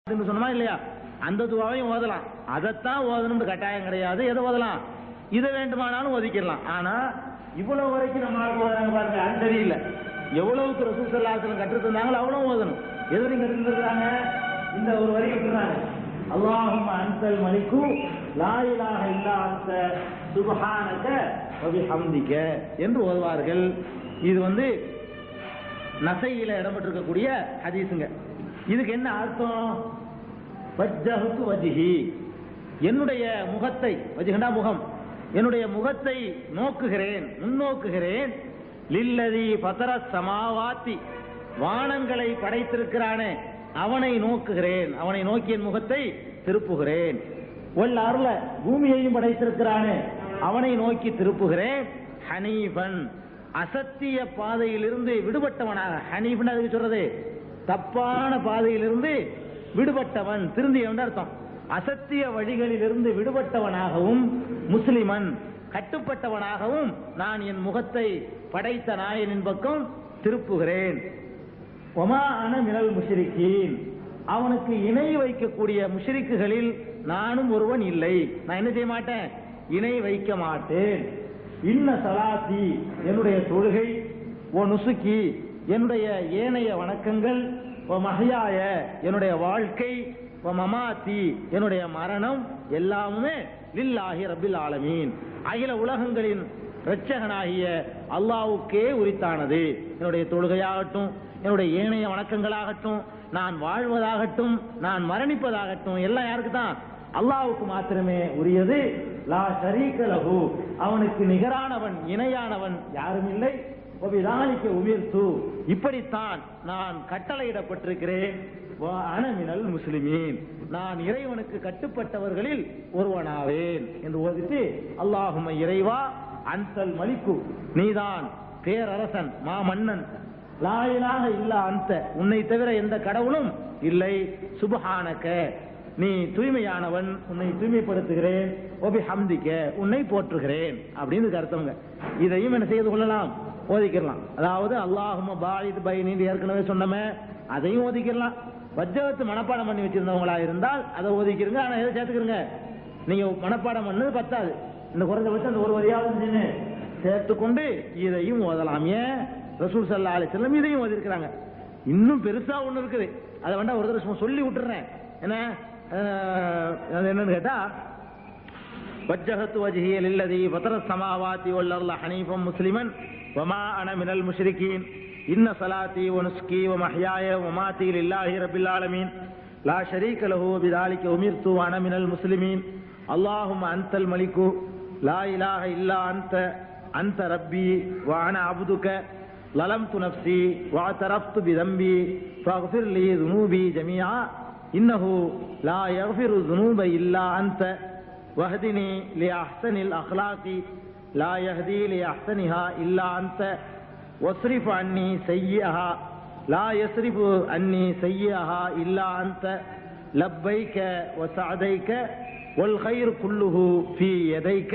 சொன்னமா இல்லையா? அந்த துவாவையும் ஓதலாம். அதைத்தான் ஓதணும்னு கட்டாயம் கிடையாது. எதை ஓதலாம்? இதை வேண்டுமானாலும் ஒதுக்கிடலாம். ஆனா இவ்வளவு வரைக்கும் நம்ம ஓதுறாங்க பாருங்க, அது சரியில்லை. எவ்வளவுக்கு ரசூல் ஸல்லல்லாஹு அலைஹி வஸல்லம் கற்று தந்தாங்களோ அவ்வளவு ஓதணும். எது வரைக்கும் கற்று தருகிறாங்க? இந்த ஒரு வரி கற்றுறாங்க, அல்லாஹும்ம அன்தல் மலிக்கு லா இலாஹ இல்லா அன்த சுப்ஹானக வ பிஹம்திக என்று ஓதுவார்கள். இது நசையில இடம்பெற்றிருக்கக்கூடிய ஹதீஸுங்க. இதுக்கு என்ன அர்த்தம்? வஜ்ஜஹ்து வஜ்ஹி, என்னுடைய முகத்தை, வஜ்ஹனா முகம், என்னுடைய முகத்தை நோக்குகிறேன், முன்னோக்குகிறேன். லில்லதி ஃபதர ஸமாவாத்தி, வானங்களை படைத்திருக்கிறானே அவனை நோக்குகிறேன், அவனை நோக்கி என் முகத்தை திருப்புகிறேன். வல் அர்ல, பூமியையும் படைத்திருக்கிறானே அவனை நோக்கி திருப்புகிறேன். ஹனீஃபன், அசத்திய பாதையிலிருந்து விடுபட்டவனாக. ஹனீஃபன் அதுக்கு சொல்றது தப்பான பாதையிலிருந்து விடுபட்டவன், திருந்தியவன் அர்த்தம். அசத்திய வழிகளிலிருந்து விடுபட்டவனாகவும் முஸ்லிமன், கட்டுப்பட்டவனாகவும் நான் என் முகத்தை படைத்த நாயனின் பக்கம் திருப்புகிறேன். ஒமா அன மினல் முஷ்ரிக்கீன், அவனுக்கு இணை வைக்கக்கூடிய முஷ்ரிக்குகளில் நானும் ஒருவன் இல்லை. நான் என்ன செய்ய மாட்டேன்? இணை வைக்க மாட்டேன். இன்ன சலாத்தி, என்னுடைய தொழுகை, ஓ நுசுக்கி, என்னுடைய ஏனைய வணக்கங்கள், ஓ மஹ்யாய, என்னுடைய வாழ்க்கை, ஓ மமாத்தி, என்னுடைய மரணம், எல்லாமே லில்லாஹி ரப்பில் ஆலமீன், அகில உலகங்களின் இரட்சகனாகிய அல்லாஹ்வுக்கே உரித்தானது. என்னுடைய தொழுகையாகட்டும், என்னுடைய ஏனைய வணக்கங்களாகட்டும், நான் வாழ்வதாகட்டும், நான் மரணிப்பதாகட்டும், எல்லாம் யாருக்கு தான்? அல்லாஹ்வுக்கு மாத்திரமே உரியது. லா ஷரீக லஹு, அவனுக்கு நிகரானவன், இணையானவன் யாரும் இல்லை. ஒபிதாலிக்க உமிர்து, இப்படித்தான் நான் கட்டளையிடப்பட்டிருக்கிறேன். அன மினல் முஸ்லிமீன், நான் இறைவனுக்கு கட்டுப்பட்டவர்களில் ஒருவனாவேன் என்று ஓதிட்டு, அல்லாஹும்ம இறைவா அன்தல் மலிக்கு, நீதான் பேரரசன், மாமன்னன், லா இலாஹ இல்லா அன்த, உன்னை தவிர எந்த கடவுளும் இல்லை. சுப்ஹானக, நீ தூய்மையானவன், உன்னை தூய்மைப்படுத்துகிறேன். ஒபி ஹம்திக்க, உன்னை போற்றுகிறேன் அப்படின்னு அர்த்தம்ங்க. இதையும் என்ன செய்து கொள்ளலாம்? ஓதிக்கலாம். அதாவது அல்லாஹும்ம பாயித் பைனி ஏற்கனவே சொன்னமே, அதையும் ஓதிக்கலாம். வஜ்ஜகத்து மனப்பாடம் பண்ணி வச்சிருந்தவங்களா இருந்தால் அதை ஓதிக்கிறங்க. ஆனா எதை சேர்த்துக்கிறங்க? நீங்க மனப்பாடம் பண்ணது பத்தாது, இந்த குறைந்தபட்சம் அந்த ஒரு வரியாவது சேர்த்துக்கொண்டு இதையும் ஓதலாம். ஏன்? ரசூல் ஸல்லல்லாஹு அலைஹி வஸல்லம் இதையும் ஓதிருக்கிறாங்க. இன்னும் பெருசா ஒண்ணு இருக்குது, அதை வேண்டாம் ஒரு தடவை சொல்லி விட்டுறேன். என்ன என்னன்னு கேட்டா, வஜ்ஜஹத்து வஜ்ஹிய லில்லதி ஃபதர ஸமாவாதி வல் அர்ல ஹனீஃபன் முஸ்லிமன் வமா அன மினல் முஷ்ரிகீன் இன்ன ஸலாத்தி வ நுஸ்கி வ மஹ்யாய வ மமாத்தி லில்லாஹி ரப்பில் ஆலமீன் லா ஷரீக லஹு பிதாலிக உமிர்து வ அன மினல் முஸ்லிமீன் அல்லாஹும்ம அன்தல் மலிக்கு லா இலாஹ இல்லா அன்த ரப்பி வ அன அப்துக லலம்து நஃப்ஸி வ அத்தரஃப்து பிதம்பி ஃபக்ஃபிர் லி ذுனூபி ஜமீஆ இன்னஹு லா யக்ஃபிரு ذுனூப இல்லா அன்த வஹ்தினி லி அஹ்ஸனில் அக்லாகி லா யஹ்தி லி அஹ்ஸனிஹா இல்லா அன்த வஸ்ரிஃப் அன்னி ஸய்யிஅஹா லா யஸ்ரிஃபு அன்னி ஸய்யிஅஹா இல்லா அன்த லப்பைக வ சஅதைக வல் கைரு குல்லுஹு ஃபீ யதைக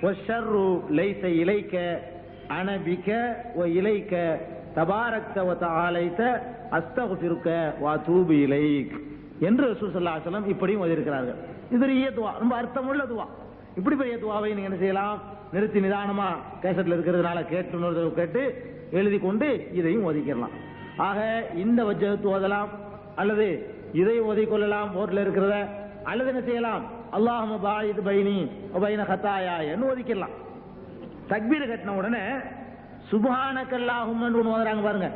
வஷ்ஷர்ரு லைஸ இலைக அன பிக வ இலைக தபாரக்த வ தஆலைத அஸ்தக்ஃபிருக வ அதூபு இலைக் என்று ரசூல் ஸல்லல்லாஹு அலைஹி வஸல்லம் இப்படியும் ஓதியிருக்கிறார்கள். இது பெரிய துவா, ரொம்ப அர்த்தமுள்ள துவா. இப்படி பெரிய துவாவை நீங்க என்ன செய்யலாம்? நிறுத்தி நிதானமா கேசட்ல இருக்கிறதுனால கேட்டு எழுதி கொண்டு இதையும் ஓதிக்கலாம். ஆக இந்த வஜ்ஜஹத்து ஓதலாம், அல்லது இதை ஓதிக்கொள்ளலாம் போர்ட்ல இருக்கிறத, அல்லது என்ன செய்யலாம்? அல்லாஹும்ம பாயித் பைனி வ பைன ஹதாயா என்று ஓதிக்கலாம். தக்பீர் கட்டின உடனே சுப்ஹானக அல்லாஹும்மன்னு ஒன்று ஓதுறாங்க பாருங்க.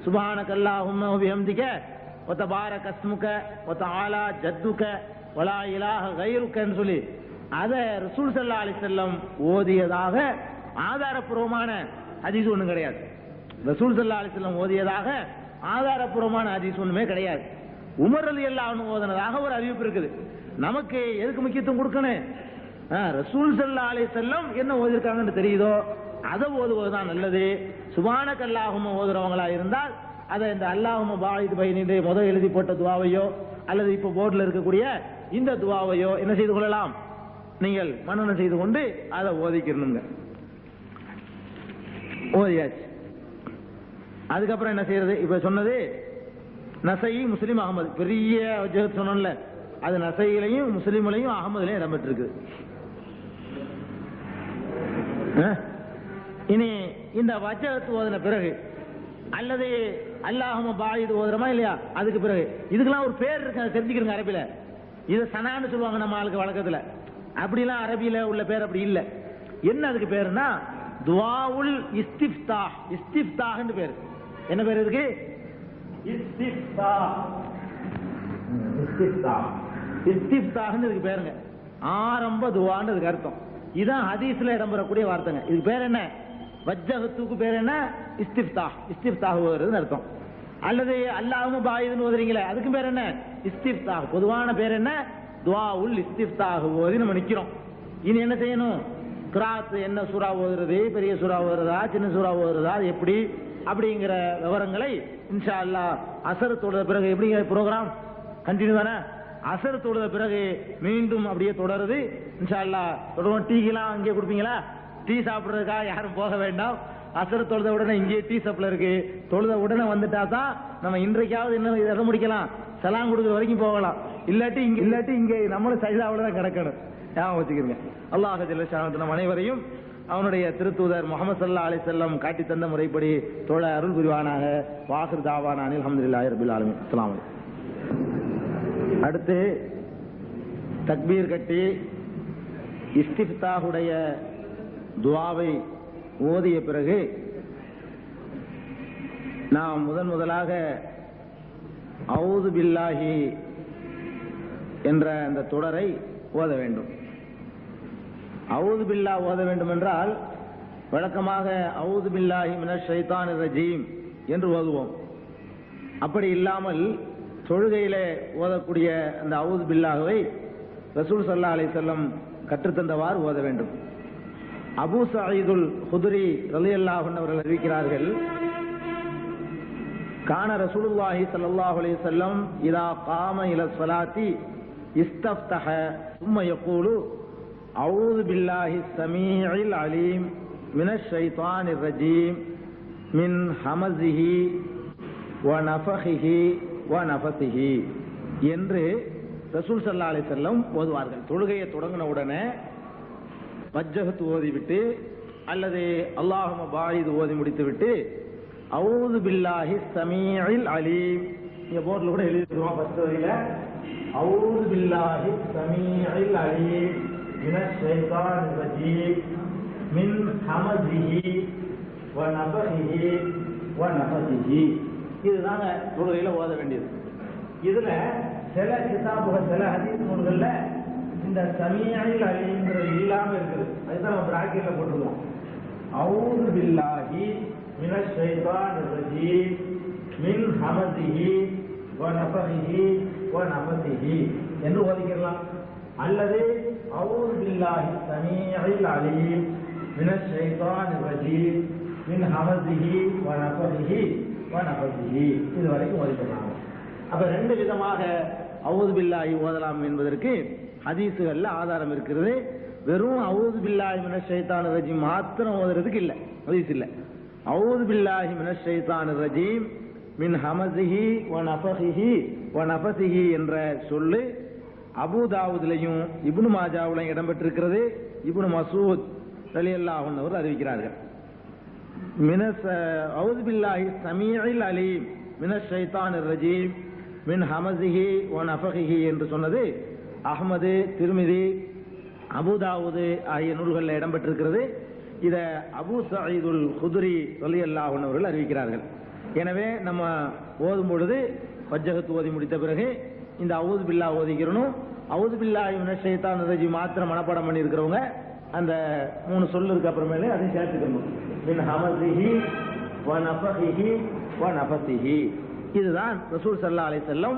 சுப்ஹானக அல்லாஹும்ம வ பிஹம்திக வ தபாரக அஸ்முக வ தஆலா ஜத்துக வ லா இலாஹ கைருக்கன்னு சொல்லி அதை ரசூல் ஸல்லல்லாஹு அலைஹி வஸல்லம் ஓதியதாக ஆதாரப்பூர்வமான ஹதீஸ் ஒன்றும் கிடையாது. ரசூல் ஸல்லல்லாஹு அலைஹி வஸல்லம் ஓதியதாக ஆதாரப்பூர்வமான ஹதீஸ் ஒண்ணுமே கிடையாது. உமர் ரலியல்லாஹு அன்ஹு ஓதுனதாக ஒரு அறிவிப்பு இருக்குது. நமக்கு எதுக்கு முக்கியத்துவம் கொடுக்கணும்? ரசூல் ஸல்லல்லாஹு அலைஹி வஸல்லம் என்ன ஓதிருக்காங்கன்னு தெரியுதோ அதை ஓதுவதுதான் நல்லது. சுப்ஹானக அல்லாஹும்ம ஓதுறவங்களா இருந்தால் அதை இந்த அல்லாஹும்ம பாயித் பைனி முதல் எழுதி போட்ட துவாவையோ, அல்லது இப்ப போர்டில் இருக்கக்கூடிய இந்த துவாவையோ என்ன செய்து கொள்ளலாம்? நீங்கள் மனனம் செய்து கொண்டு அதை ஓதிக்கணுங்க. ஓதியாச்சு. அதுக்கப்புறம் என்ன செய்யறது? இப்ப சொன்னது நசை, முஸ்லிம், அகமது பெரிய வஜ்ஹத் சொன்னோம்ல, அது நசையிலையும் முஸ்லிம்லையும் அகமதுலையும் இடம்பெற்றிருக்கு. இனி இந்த வஜ்ஹத் ஓதின பிறகு அல்லது அல்லாஹும்ம பாயித் ஓதுறமா இல்லையா, அதுக்கு பிறகு இதுக்கெல்லாம் ஒரு பேர் இருக்கு, அதை தெரிஞ்சுக்கிறங்க. அரபில இது சனான்னு சொல்லுவாங்க நம்ம ஆளுக்கு வழக்கத்துல. அப்படிலாம் அரபியில உள்ள பேர் அப்படி இல்லை. என்ன அதுக்கு பேருன்னா துஆவுல் இஸ்திஃப்தாஹ். இஸ்திஃப்தாஹ்னு பேர். என்ன பேர் இருக்கு? இஸ்திஃப்தாஹ். இஸ்திஃப்தாஹ். இஸ்திஃப்தாஹ்னு இதுக்கு பேருங்க. ஆரம்ப துஆன்னு அதுக்கு அர்த்தம். இதான் ஹதீஸ்ல இடம்பெறக்கூடிய வார்த்தைங்க. இதுக்கு பேர் என்ன? வஜ்ஹத்துக்கு பேர் என்ன? இஸ்திஃப்தாஹ். இஸ்திஃப்தாஹ் ஓதுறதுன்னு அர்த்தம். அல்லது அல்லாஹும்ம பாயித்னு ஓதுறீங்களே, அதுக்கு பேர் என்ன? இஸ்திஃப்தாஹ். பொதுவான பேர் என்ன? துஆவுல் இஸ்திஃப்தாஹ் ஓதி நம்ம நிக்கிறோம். இனி என்ன செய்யணும்? கிராத் என்ன சூரா ஓதுறது, பெரிய சூரா ஓதுறதா, சின்ன சூரா ஓதுறதா, எப்படி அப்படிங்கிற விவரங்களை இன்ஷா அல்லாஹ் அசர் தொழுத பிறகு, எப்படிங்க ப்ரோக்ராம் கண்டினியூ தானே? அசர் தொழுத பிறகு மீண்டும் அப்படியே தொடருது இன்ஷா அல்லாஹ். தொடரும். டீக்கெல்லாம் அங்கேயே கொடுப்பீங்களா? டீ சாப்பிட்றதுக்காக யாரும் போக வேண்டாம். அசர் தொழுத உடனே இங்கே டீ சப்ல இருக்கு. தொழுத உடனே வந்துட்டா தான் நம்ம இன்றைக்காவது இன்னும் இதை முடிக்கலாம், சலாம் கொடுக்குற வரைக்கும் போகலாம். இல்லாட்டி இங்கே நம்மளும் சைதாவில் தான் கிடக்கணும். ஞாபகம் வச்சுக்கிறீங்க. அல்லாஹ் ஜல்ல ஷானஹு நம் அனைவரையும் அவனுடைய திருத்தூதர் முஹம்மது ஸல்லல்லாஹு அலைஹி வஸல்லம் காட்டி தந்த முறைப்படி தொழ அருள் புரிவானாக. வாஹிர் தாவானா அல்ஹம்துலில்லாஹி ரப்பில் ஆலமீன். அஸ்ஸலாமு அலைக்கும். அடுத்து தக்பீர் கட்டி இஸ்திஃப்தாஹுடைய துஆவை ஓதிய பிறகு நாம் முதலாக அஊது பில்லாஹி என்ற அந்த தொடரை ஓத வேண்டும். அஊது பில்லாஹ் ஓத வேண்டும் என்றால் வழக்கமாக அஊது பில்லாஹி மினஷ் ஷைத்தானிர் ரஜீம் என்று ஓதுவோம். அப்படி இல்லாமல் தொழுகையிலே ஓதக்கூடிய அந்த அஊது பில்லாஹ்வை ரசூல் ஸல்லல்லாஹு அலைஹி வஸல்லம் கற்றுத்தந்தவாறு ஓத வேண்டும். அபூ சயீதுல் குத்ரி ரலியல்லாஹு அன்ஹு அவர்கள் அறிவிக்கிறார்கள், கான ரசூலுல்லாஹி ஸல்லல்லாஹு அலைஹி வஸல்லம் இதா காம இலா ஸலாத்தி இஸ்தஃப்தஹ ثم يقول أعوذ بالله السميع العليم من الشيطان الرجيم من همزه ونفخه ونفثه என்று ரசூல் ஸல்லல்லாஹு அலைஹி வஸல்லம் ஓதுவார்கள். தொழுகையை தொடங்கின உடனே வஜ்ஹத் ஓதிவிட்டு அல்லது அல்லாஹும்ம பாயித் ஓதி முடித்துவிட்டு அஊது பில்லாஹி ஸமீஇல் அலீம், இங்க போர்டுல கூட எழுதிருக்கோம் ஃபர்ஸ்ட் வரியில, அஊது பில்லாஹி ஸமீஇல் அலீம் மினஷ் ஷைத்தானிர் ரஜீம் மின் ஹமஸிஹி வ நஃபஸிஹி வ நஃபஸிஹி. இதுதாங்க தொழுகையில ஓத வேண்டியது. இதுல சில கிதாபுகள், சில ஹதீஸ் நூல்கள்ல இந்த சமீஇல் அலீம்ங்கிறது இல்லாம இருக்குது. அதுதான் நம்ம பிராக்கெட்ல போட்டுருக்கோம். அஊது பில்லாஹி மினஷ் ஷைத்தானிர் ரஜீம் மின் ஹமஸிஹி வ நஃபஸிஹி வ நஃபஸிஹி என்று ஓதிக்கலாம். அல்லது அஊது பில்லாஹி சமீஇல் அலீம் மினஷ் ஷைத்தானிர் ரஜீம் மின் ஹமஸிஹி வ நஃபஸிஹி வ நஃபஸிஹி இது வரைக்கும் ஓதிக்கலாம். அப்ப ரெண்டு விதமாக அஊது பில்லாஹி ஓதலாம் என்பதற்கு ஹதீஸுகள்ல ஆதாரம் இருக்கிறது. வெறும் அஊது பில்லாஹி மினஷ் ஷைத்தானிர் ரஜீம் மாத்திரம் ஓதுறதுக்கு இல்ல, ஹதீஸ் இல்ல. அஊது பில்லாஹி மினஷ் ஷைத்தானிர் ரஜீம் மின் ஹமஸிஹி வ நஃபஸிஹி வ நஃபஸிஹி என்ற சொல்லு அபூ தாவூத்லயும் இப்னு மாஜாவுலயும் இடம்பெற்றிருக்கிறது. இப்னு மஸ்ஊத் ரலியல்லாஹு அன்ஹு அவர்கள் அறிவிக்கிறார்கள். அஊது பில்லாஹி ஸமீஇல் அலீம் மினஷ் ஷைத்தானிர் ரஜீம் மின் ஹமஸிஹி வ நஃபஸிஹி என்று சொன்னது அஹ்மது, திர்மிதி, அபூ தாவூது ஆகிய நூல்களில் இடம்பெற்றிருக்கிறது. இத அபூ சயீதுல் குத்ரி ரலியல்லாஹு அன்ஹு அவர்கள் அறிவிக்கிறார்கள். எனவே நம்ம ஓதும் பொழுது வஜ்ஹத் ஓதி முடித்த பிறகு இந்த அஊது பில்லாஹ் ஓதிக்கிறணும். அஊது பில்லாஹி மினஷ் ஷைத்தானிர் ரஜீம் மாத்திரம் மனப்பாடம் பண்ணி இருக்கிறவங்க அந்த 3 சொல்லு இருக்கு, அப்புறமேலே அதையும் சேர்த்துக்கணும். மின் ஹமஸிஹி வ நஃபஸிஹி வ நஃபஸிஹி. இதுதான் ரசூல் ஸல்லல்லாஹு அலைஹி வஸல்லம்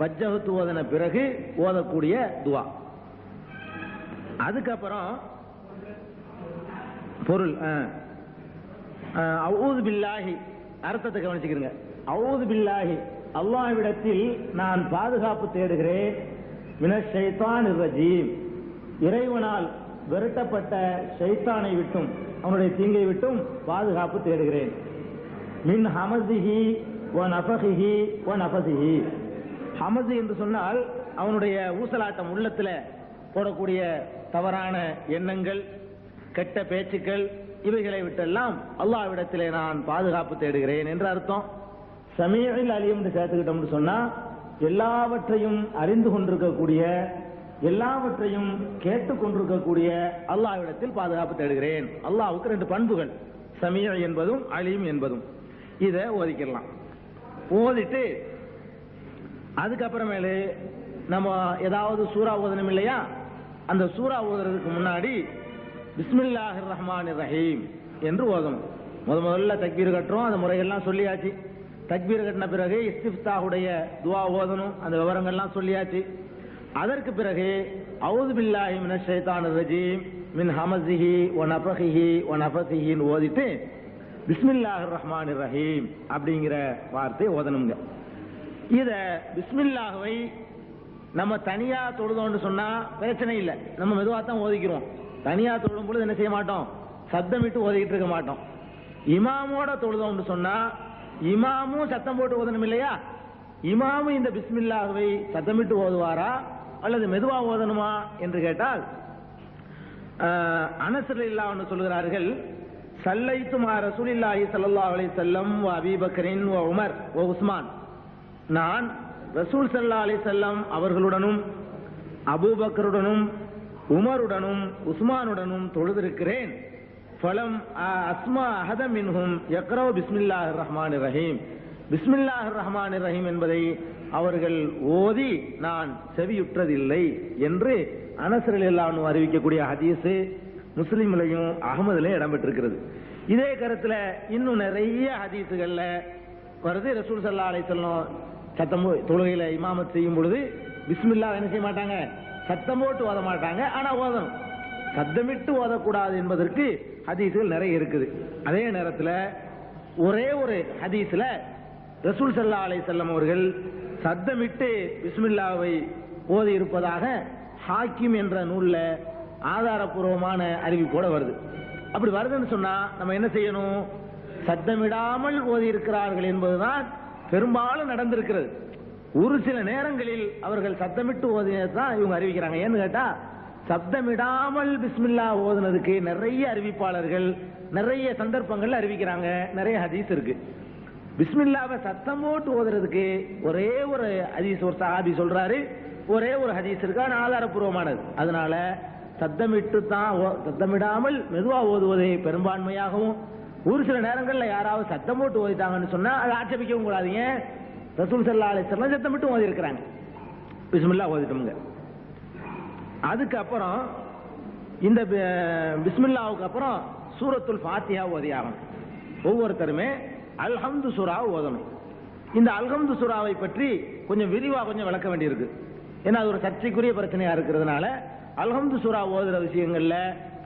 வஜ்ஹத் ஓதின பிறகு ஓதக்கூடிய துஆ. அதுக்கப்புறம் பொருள் அஊது பில்லாஹி அர்த்தத்தை கவனிச்சுக்கிறங்க. அஊது பில்லாஹி அல்லாஹ்விடத்தில் நான் பாதுகாப்பு தேடுகிறேன். மினஷ் ஷைத்தானிர் ரஜீம் இறைவனால் விரட்டப்பட்ட ஷைத்தானை விட்டும், அவனுடைய தீங்கை விட்டும் பாதுகாப்பு தேடுகிறேன். மின் ஹமஸிஹி வ நஃபஹிஹி வ நஃபஸிஹி. ஹமது என்று சொன்னால் அவனுடைய ஊசலாட்டம், உள்ளத்தில் போடக்கூடிய தவறான எண்ணங்கள், கெட்ட பேச்சுக்கள், இவைகளை விட்டெல்லாம் அல்லாஹ்விடத்திலே நான் பாதுகாப்பு தேடுகிறேன் என்று அர்த்தம். சமீஇல் அலீம் என்று சேர்த்துக்கிட்டோம்னு சொன்னா எல்லாவற்றையும் அறிந்து கொண்டிருக்கக்கூடிய, எல்லாவற்றையும் கேட்டுக் கொண்டிருக்கக்கூடிய அல்லாஹ்விடத்தில் பாதுகாப்பு தேடுகிறேன். அல்லாஹ்வுக்கு ரெண்டு பண்புகள், சமீ என்பதும் அலீம் என்பதும். இதை ஓதிக்கலாம். ஓதிட்டு அதுக்கப்புறமேலு நம்ம ஏதாவது சூரா ஓதணும் இல்லையா, அந்த சூரா ஓதுறதுக்கு முன்னாடி பிஸ்மில்லாஹிர் ரஹ்மானிர் ரஹீம் என்று ஓதணும். முதல்ல தக்பீர் கட்டுறோம், அந்த முறைகள்லாம் சொல்லியாச்சு. தக்பீர் கட்டின பிறகு இஸ்திஃப்தாஹுடைய துஆ ஓதணும், அந்த விவரங்கள்லாம் சொல்லியாச்சு. அதற்கு பிறகு அஊது பில்லாஹி மினஷ் ஷைத்தானிர் ரஜீம் மின் ஹமஸிஹி வ நஃபஹிஹி வ நஃபஸிஹின்னு ஓதிட்டு பிஸ்மில்லாஹிர் ரஹ்மானிர் ரஹீம் அப்படிங்கிற வார்த்தையை ஓதணுங்க. இத பிஸ்மில்லாஹ்வை நம்ம தனியா தொழுதோன்னு சொன்னா பிரச்சனை இல்லை, நம்ம மெதுவா தான் ஓதிக்கிறோம். தனியா தொழும் பொழுது என்ன செய்ய மாட்டோம், சத்தமிட்டு ஓதிக்கிட்டு இருக்க மாட்டோம். இமாமோட தொழுதோம்னு சொன்னா இமாமும் சத்தம் போட்டு ஓதணும் இல்லையா, இமாமும் இந்த பிஸ்மில்லாஹ்வை சத்தமிட்டு ஓதுவாரா அல்லது மெதுவா ஓதணுமா என்று கேட்டால், அனஸ் ரலியல்லாஹு அன்ஹு சொல்கிறார்கள், சல்லைத்து மா ரசூலில்லாஹி ஸல்லல்லாஹு அலைஹி வஸல்லம் வ அபீ பக்ரின் வ உமர் வ உஸ்மான், நான் ரசூல் ஸல்லல்லாஹு அலைஹி வஸல்லம் அவர்களுடனும் அபூபக்கருடனும் உமருடனும் உஸ்மானுடனும் தொழுதிருக்கிறேன். ஃபலம் அஸ்மா அஹத மின்ஹும் யக்ரவு பிஸ்மில்லாஹிர் ரஹ்மானிர் ரஹீம், பிஸ்மில்லாஹிர் ரஹ்மானிர் ரஹீம் என்பதை அவர்கள் ஓதி நான் செவியுற்றதில்லை என்று அனஸ் ரலியல்லாஹு அன்ஹு அறிவிக்கக்கூடிய ஹதீஸ் முஸ்லிம்லையும் அஹ்மதுலையும் இடம்பெற்றிருக்கிறது. இதே கருத்துல இன்னும் நிறைய ஹதீஸுகள்ல வருது. ரசூல் ஸல்லல்லாஹு அலைஹி வஸல்லம் சத்தம் தொழுகையில இமாமத் செய்யும் பொழுது பிஸ்மில்லாஹ் என்ன செய்ய மாட்டாங்க, சத்தம் போட்டு ஓத மாட்டாங்க, ஆனா ஓதணும். சத்தமிட்டு ஓதக்கூடாது என்பதற்கு ஹதீஸ்கள் நிறைய இருக்குது. அதே நேரத்தில் ஒரே ஒரு ஹதீஸ்ல ரசூல் ஸல்லல்லாஹு அலைஹி வஸல்லம் அவர்கள் சத்தமிட்டு பிஸ்மில்லாவை ஓதி இருப்பதாக ஹாக்கிம் என்ற நூல்ல ஆதாரபூர்வமான அறிவிப்போட வருது. அப்படி வருதுன்னு சொன்னா நம்ம என்ன செய்யணும், சத்தமிடாமல் ஓதி இருக்கிறார்கள் என்பதுதான் பெரும்பாலும் நடந்திருக்கிறது. ஒரு சில நேரங்களில் அவர்கள் சத்தமிட்டு ஓதினதான் இவங்க அறிவிக்கிறாங்க. ஏன்னு கேட்டா, சப்தமிடாமல் பிஸ்மில்லா ஓதுனதுக்கு நிறைய அறிவிப்பாளர்கள் நிறைய சந்தர்ப்பங்கள்ல அறிவிக்கிறாங்க, நிறைய ஹதீஸ் இருக்கு. பிஸ்மில்லாவை சத்தம் போட்டு ஓதுறதுக்கு ஒரே ஒரு ஹதீஸ் ஒரு சஹாபி சொல்றாரு, ஒரே ஒரு ஹதீஸ் இருக்கு, ஆதாரபூர்வமானது. அதனால சத்தமிட்டு தான், சத்தமிடாமல் மெதுவா ஓதுவதை பெரும்பான்மையாகவும், ஒரு சில நேரங்களில் யாராவது சத்தம் போட்டு ஓதிட்டாங்கன்னு சொன்னா அதை ஆட்சேபிக்கவும் கூடாதீங்க. ரசூல் ஸல்லல்லாஹு அலைஹி வஸல்லம் சத்தமிட்டு ஓதி இருக்கிறாங்க, பிஸ்மில்லா ஓதிட்டோம்ங்க. அதுக்கப்புறம் இந்த பிஸ்மில்லாவுக்கு அப்புறம் சூரத்துல் ஃபாத்திஹா ஓதியாகும். ஒவ்வொருத்தருமே அல்ஹம்து சூரா ஓதணும். இந்த அல்ஹம்து சூராவை பற்றி கொஞ்சம் விரிவா கொஞ்சம் விளக்க வேண்டியிருக்கு. ஏன்னா அது ஒரு சர்ச்சைக்குரிய பிரச்சனையா இருக்கிறதுனால அல்ஹம்து சூரா ஓதுற விஷயங்கள்ல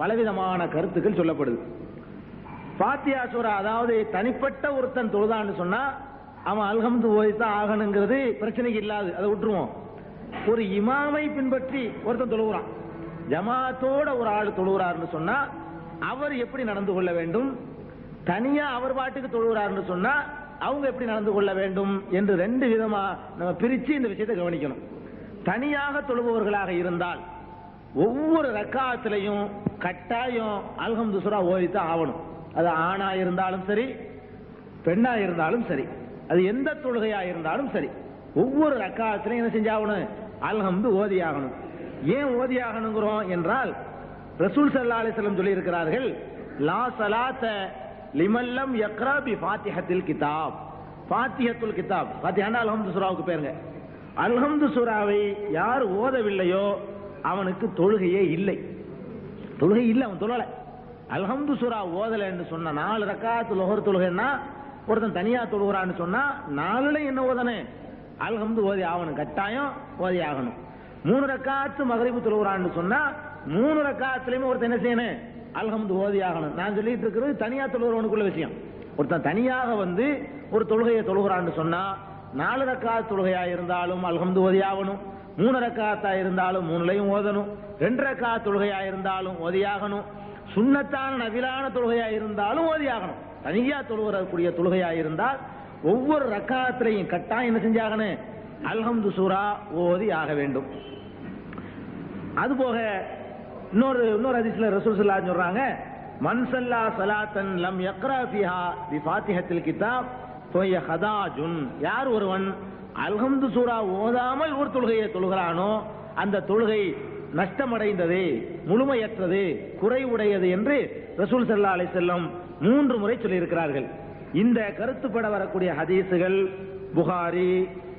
பலவிதமான கருத்துக்கள் சொல்லப்படுது. ஃபாத்திஹா சூரா, அதாவது தனிப்பட்ட ஒருத்தன் தொழுதான்னு சொன்னா அவன் அல்ஹம்து ஓதித்தான் ஆகணுங்கிறது பிரச்சனைக்கு இல்லாது, அதை விட்டுருவோம். ஒரு இமாமை பின்பற்றி ஒருத்தன் தொழுகிறான், ஜமாத்தோட ஒரு ஆள் தொழுகிறார்னு சொன்னா அவர் எப்படி நடந்து கொள்ள வேண்டும், தனியா அவர் பாட்டுக்கு தொழுகிறார்னு சொன்னா அவங்க எப்படி நடந்து கொள்ள வேண்டும் என்று ரெண்டு விதமா நம்ம பிரிச்சு இந்த விஷயத்தை கவனிக்கணும். தனியாக தொழுபவர்களாக இருந்தால் ஒவ்வொரு ரக்காத்திலையும் கட்டாயம் அல்ஹம்து சூரா ஓதித்தான் ஆகணும். அது ஆணா இருந்தாலும் சரி, பெண்ணா இருந்தாலும் சரி, அது எந்த தொழுகையா இருந்தாலும் சரி, ஒவ்வொரு ரக்காத்திலையும் என்ன செஞ்சாகணும், அல்ஹம்து ஓதியாகணும். ஏன் ஓதியாகணுங்கிறோம் என்றால், ரசூல் ஸல்லல்லாஹு அலைஹி வஸல்லம் சொல்லி இருக்கிறார்கள், லா ஸலாத்த லிமல்லம் யக்ரா பி ஃபாத்திஹத்துல் கிதாப். ஃபாத்திஹத்துல் கிதாப், ஃபாத்திஹா அல்ஹம்து சூராவுக்கு பேருங்க. அல்ஹம்து சூராவை யார் ஓதவில்லையோ அவனுக்கு தொழுகையே இல்லை, தொழுகை இல்லை, அவன் தொழலை. அல்ஹம்து சூரா ஓதலைன்னு சொன்னா 4 ரக்காத்து லுஹர் தொழுகைன்னா ஒருத்தன் தனியா தொழுகிறான்னு சொன்னா 4ல என்ன ஓதனே, அல்ஹம்து ஓதி ஆகணும், கட்டாயம் ஓதி ஆகணும். 3 ரக்காத்து மக்ரிபு தொழுகிறான்னு சொன்னா 3 ரக்காத்துலயுமே ஒருத்தன் என்ன செய்யணும், அல்ஹம்து ஓதி ஆகணும். நான் சொல்லிட்டு இருக்கிறது தனியா தொழுகிறவனுக்குள்ள விஷயம். ஒருத்தன் தனியாக வந்து ஒரு தொழுகையை தொழுகிறான்னு சொன்னா 4 ரக்காத் தொழுகையா இருந்தாலும் அல்ஹம்து ஓதி ஆகணும், 3 ரக்காத்தா இருந்தாலும் 3லையும் ஓதணும், 2 ரக்காத் தொழுகையா இருந்தாலும் ஓதியாகணும், சுன்னத்தான நபிலான தொழுகையா இருந்தாலும் ஓதியாகணும். தனியா தொழுகிறக்கூடிய தொழுகையா இருந்தால் ஒவ்வொரு ரக்காத்திலையும் கட்டாயம் என்ன செஞ்சாகணும், அல்ஹம்து சூரா ஓதி ஆக வேண்டும். அதுபோக இன்னொரு ஹதீஸ்ல ரசூல் ஸல்லல்லாஹு அலைஹி சொல்றாங்க, மன் ஸல்லா ஸலாத்தன் லம் யக்ரா ஃபீஹா பி ஃபாத்திஹத்தில் கிதாப் ஃபஹிய ஹதாஜுன். யார் ஒருவன் அல்ஹம்து சூரா ஓதாமல் ஒரு தொழுகையை தொழுகிறானோ அந்த தொழுகை நஷ்டமடைந்தது, முழுமையற்றது, குறைவுடையது என்று ரசூல் ஸல்லல்லாஹு அலைஹி வஸல்லம் 3 முறை சொல்லியிருக்கிறார்கள். இந்த கருத்துப்பட வரக்கூடிய ஹதீஸுகள் புகாரி,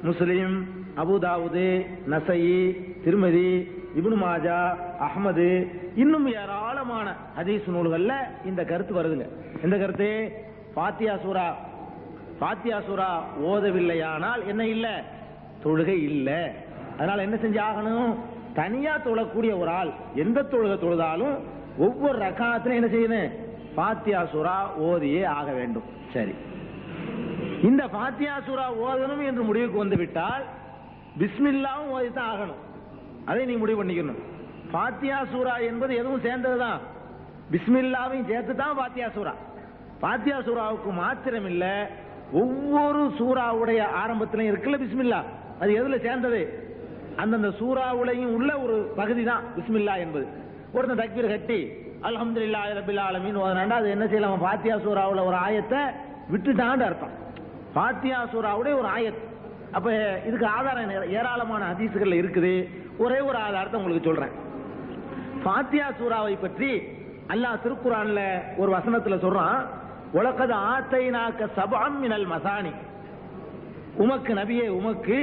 முஸ்லிம், அபூதாவுது, நசஈ, திர்மிதி, இப்னு மாஜா, அஹ்மது, இன்னும் ஏராளமான ஹதீஸ் நூல்கள்ல இந்த கருத்து வருதுங்க. இந்த கருத்து ஃபாத்தியா சூரா ஓதவில்லையானால் என்ன இல்ல, தொழுகை இல்ல. அதனால என்ன செஞ்சு ஆகணும், தனியா தொழக்கூடிய ஒரு ஆள் எந்த தொழுகை தொழுதாலும் ஒவ்வொரு ரக்காத்திலும் என்ன செய்யணும், ஃபாத்தியா சூரா ஓதியே ஆக வேண்டும். சரி, இந்த ஃபாத்தியா சூரா ஓதணும் என்று முடிவுக்கு வந்து விட்டால் பிஸ்மில்லாவும் ஓதித்தான் ஆகணும். அதை நீ முடிவு பண்ணிக்கணும். ஃபாத்தியா சூரா என்பது எதுவும் சேர்ந்ததுதான், பிஸ்மில்லாவையும் சேர்த்து தான் ஃபாத்தியா சூரா. ஃபாத்தியா சூராவுக்கு மாத்திரம் இல்ல, ஒவ்வொரு சூறாவுடைய ஆரம்பத்திலையும் இருக்குல்ல பிஸ்மில்லா, அது எதுல சேர்ந்தது, அந்தந்த சூறாவுலையும் உள்ள ஒரு பகுதி தான் பிஸ்மில்லா என்பது. ஒருத்தன் தக்பீர் கட்டி அல்ஹம்துலில்லாஹி ரப்பில் ஆலமீன் ஓதுனாண்டா அது என்ன செய்யலாம், ஃபாத்தியா சூராவுல ஒரு ஆயத்தை விட்டுட்டான்னு அர்த்தம். ஃபாத்தியா சூராவுடைய ஒரு ஆயத். அப்ப இதுக்கு ஆதாரம் ஏராளமான ஹதீஸ்கள் இருக்குது. ஒரே ஒரு ஆதாரத்தை உங்களுக்கு சொல்றேன். ஃபாத்தியா சூராவை பற்றி அல்லாஹ் திருக்குர்ஆன்ல ஒரு வசனத்துல சொல்றான், வலகத் ஆத்தைனாக சபஅம் மினல் மசானி. உமக்கு நபியே, உமக்கு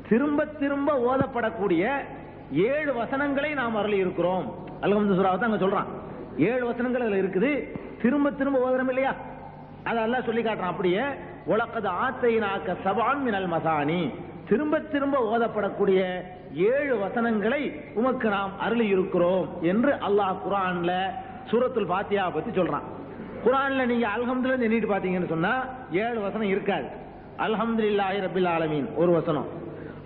திரும்ப திரும்ப ஓதப்படக்கூடிய 7 வசனங்களை நாம் அருளி இருக்கிறோம். அல்ஹம்து சூராவை தான் அங்க சொல்றான். 7 வசனங்கள் அதுல இருக்குது. திரும்ப திரும்ப ஓதுறோம் இல்லையா, அதை அல்லாஹ் சொல்லி காட்டுறான். அப்படியே வலகத் ஆத்தைனாக சபஅம் மினல் மசானி, திரும்ப திரும்ப ஓதப்படக்கூடிய 7 வசனங்களை உமக்கு நாம் அருளி இருக்கிறோம் என்று அல்லாஹ் குர்ஆன்ல சூரத்துல் ஃபாத்திஹா பத்தி சொல்றான். குர்ஆன்ல நீங்க அல்ஹம்துலில்லாஹ் எண்ணிட்டு பாத்தீங்கன்னு சொன்னா 7 வசனம் இருக்காது. அல்ஹம்துலில்லாஹி ரப்பில் ஆலமீன் ஒரு வசனம்,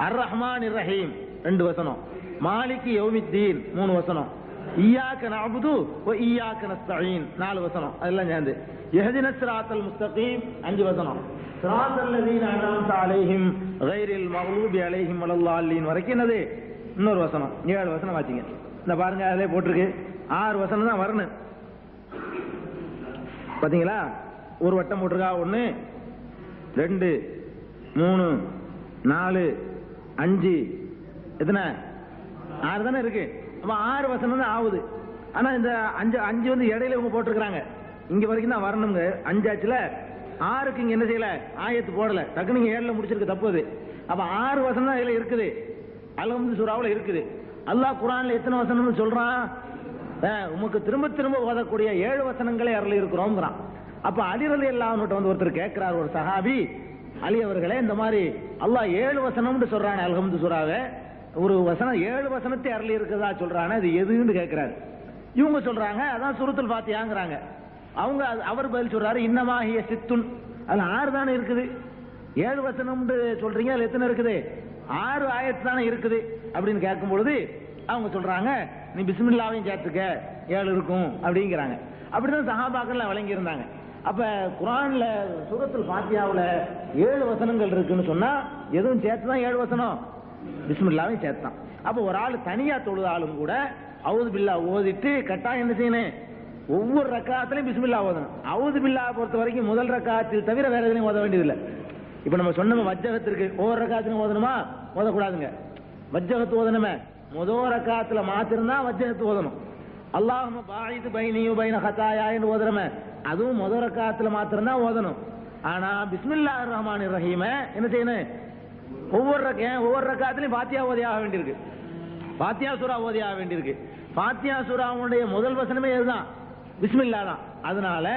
அர் ரஹ்மானிர் ரஹீம் 2 வசனம், மாலிகி யௌமித்தீன் 3 வசனம், இய்யாக நஅபுது வ இய்யாக நஸ்தஈன் 4 வசனம், அதெல்லாம் சேர்ந்து இஹ்தினஸ் ஸிராத்தல் முஸ்தகீம் 5 வசனம், ஸிராத்தல் லதீன அன்அம்த அலைஹிம் கைரில் மக்லூபி அலைஹிம் வலல்லாலீன் வரைக்கும் என்னது இன்னொரு வசனம். 7 வசனம் வாசிங்க. இந்த பாருங்க, அதிலே போட்டிருக்கு 6 வசனம் தான் வரணும். பாத்தீங்களா, ஒரு வட்டம் போட்டிருக்கா, 1 2 3 4 5, எத்தனை 6 தானே இருக்கு. அப்ப 6 வசனம் தான் ஆகுது. ஆனா இந்த 5 வந்து இடையில இவங்க போட்டிருக்காங்க, இங்க வரைக்கும் தான் வரணுங்க. 5 ஆச்சுல, 6க்கு இங்க என்ன செய்யல, ஆயத்து போடல, டக்கு நீங்க 7ல முடிச்சிருக்க தப்பு அது. அப்ப 6 வசனம் தான் இதுல இருக்குது, அல்ஹம்து சூராவுல இருக்குது. அல்லாஹ் குர்ஆன்ல எத்தனை வசனம்னு சொல்றான், உமக்கு திரும்ப திரும்ப ஓதக்கூடிய 7 வசனங்களை அருளி இருக்கிறோம்ங்கறான். அப்ப அலி ரலியல்லாஹு அன்ஹு வந்து ஒருத்தர் கேட்கிறார், ஒரு சஹாபி, அலி அவர்களே இந்த மாதிரி அல்லாஹ் 7 வசனம்னு சொல்றானே அல்ஹம்து சூராவை, ஒரு வசனம் 7 வசனத்தை அருளி இருக்கிறதா சொல்றானே, அது எதுன்னு கேட்கிறாரு. இவங்க சொல்றாங்க அதான் சூரத்துல் ஃபாத்திஹாங்கறாங்க. அவர் பதில் சொல்றாரு, இன்னமா ஹிய சித்துன், அதுல 6 தானே இருக்குது, 7 வசனம்னு சொல்றீங்க, அதுல எத்தனை இருக்குது, 6 ஆயத்து தானே இருக்குது அப்படின்னு கேட்கும் பொழுது அவங்க சொல்றாங்க, நீ பிஸ்மில்லாவையும் சேர்த்துக்க 7 இருக்கும் அப்படிங்கிறாங்க. அப்படிதான் சஹாபாக்கள் வழங்கி இருந்தாங்க. அப்ப குர்ஆன்ல சூரத்துல் ஃபாத்திஹாவுல 7 வசனங்கள் இருக்குன்னு சொன்னா எதுவும் சேர்த்து தான் 7 வசனம், பிஸ்மில்லாவையும் சேர்த்தான். அப்ப ஒரு ஆள் தனியா தொழுதாலும் கூட அவுது பில்லா ஓதிட்டு கட்டாயம் என்ன செய்யணும், ஒவ்வொரு ரக்காத்திலையும் பிஸ்மில்லா ஓதணும். அவுது பில்லா பொறுத்த வரைக்கும் முதல் ரக்காத்தில் தவிர வேற எதுலையும் ஓத வேண்டியதில்லை. இப்ப நம்ம சொன்ன வஜ்ஜகத்திற்கு ஒவ்வொரு ரக்காத்திலும் ஓதணுமா, ஓதக்கூடாதுங்க. வஜ்ஜகத்து ஓதணுமே முதல் ரக்காத்துல மாத்திருந்தா வஜ்ஜகத்து ஓதணும். அல்லாஹும்ம பாயிது பைனி வ பைன ஹதாயான்னு ஓதுறமே அதுவும் முதல் ரக்காத்துல மாத்திருந்தா ஓதணும். ஆனா பிஸ்மில்லாஹிர் ரஹ்மானிர் ரஹீம் என்ன செய்யணும், ஒவ்வொரு ரக்காத்திலையும் ஃபாத்திஹா ஓதியாக வேண்டியிருக்கு, ஃபாத்திஹா சூரா ஓதியாக வேண்டியிருக்கு. ஃபாத்திஹா சூராவுடைய முதல் வசனமே இதுதான், பிஸ்மில்லா தான். அதனால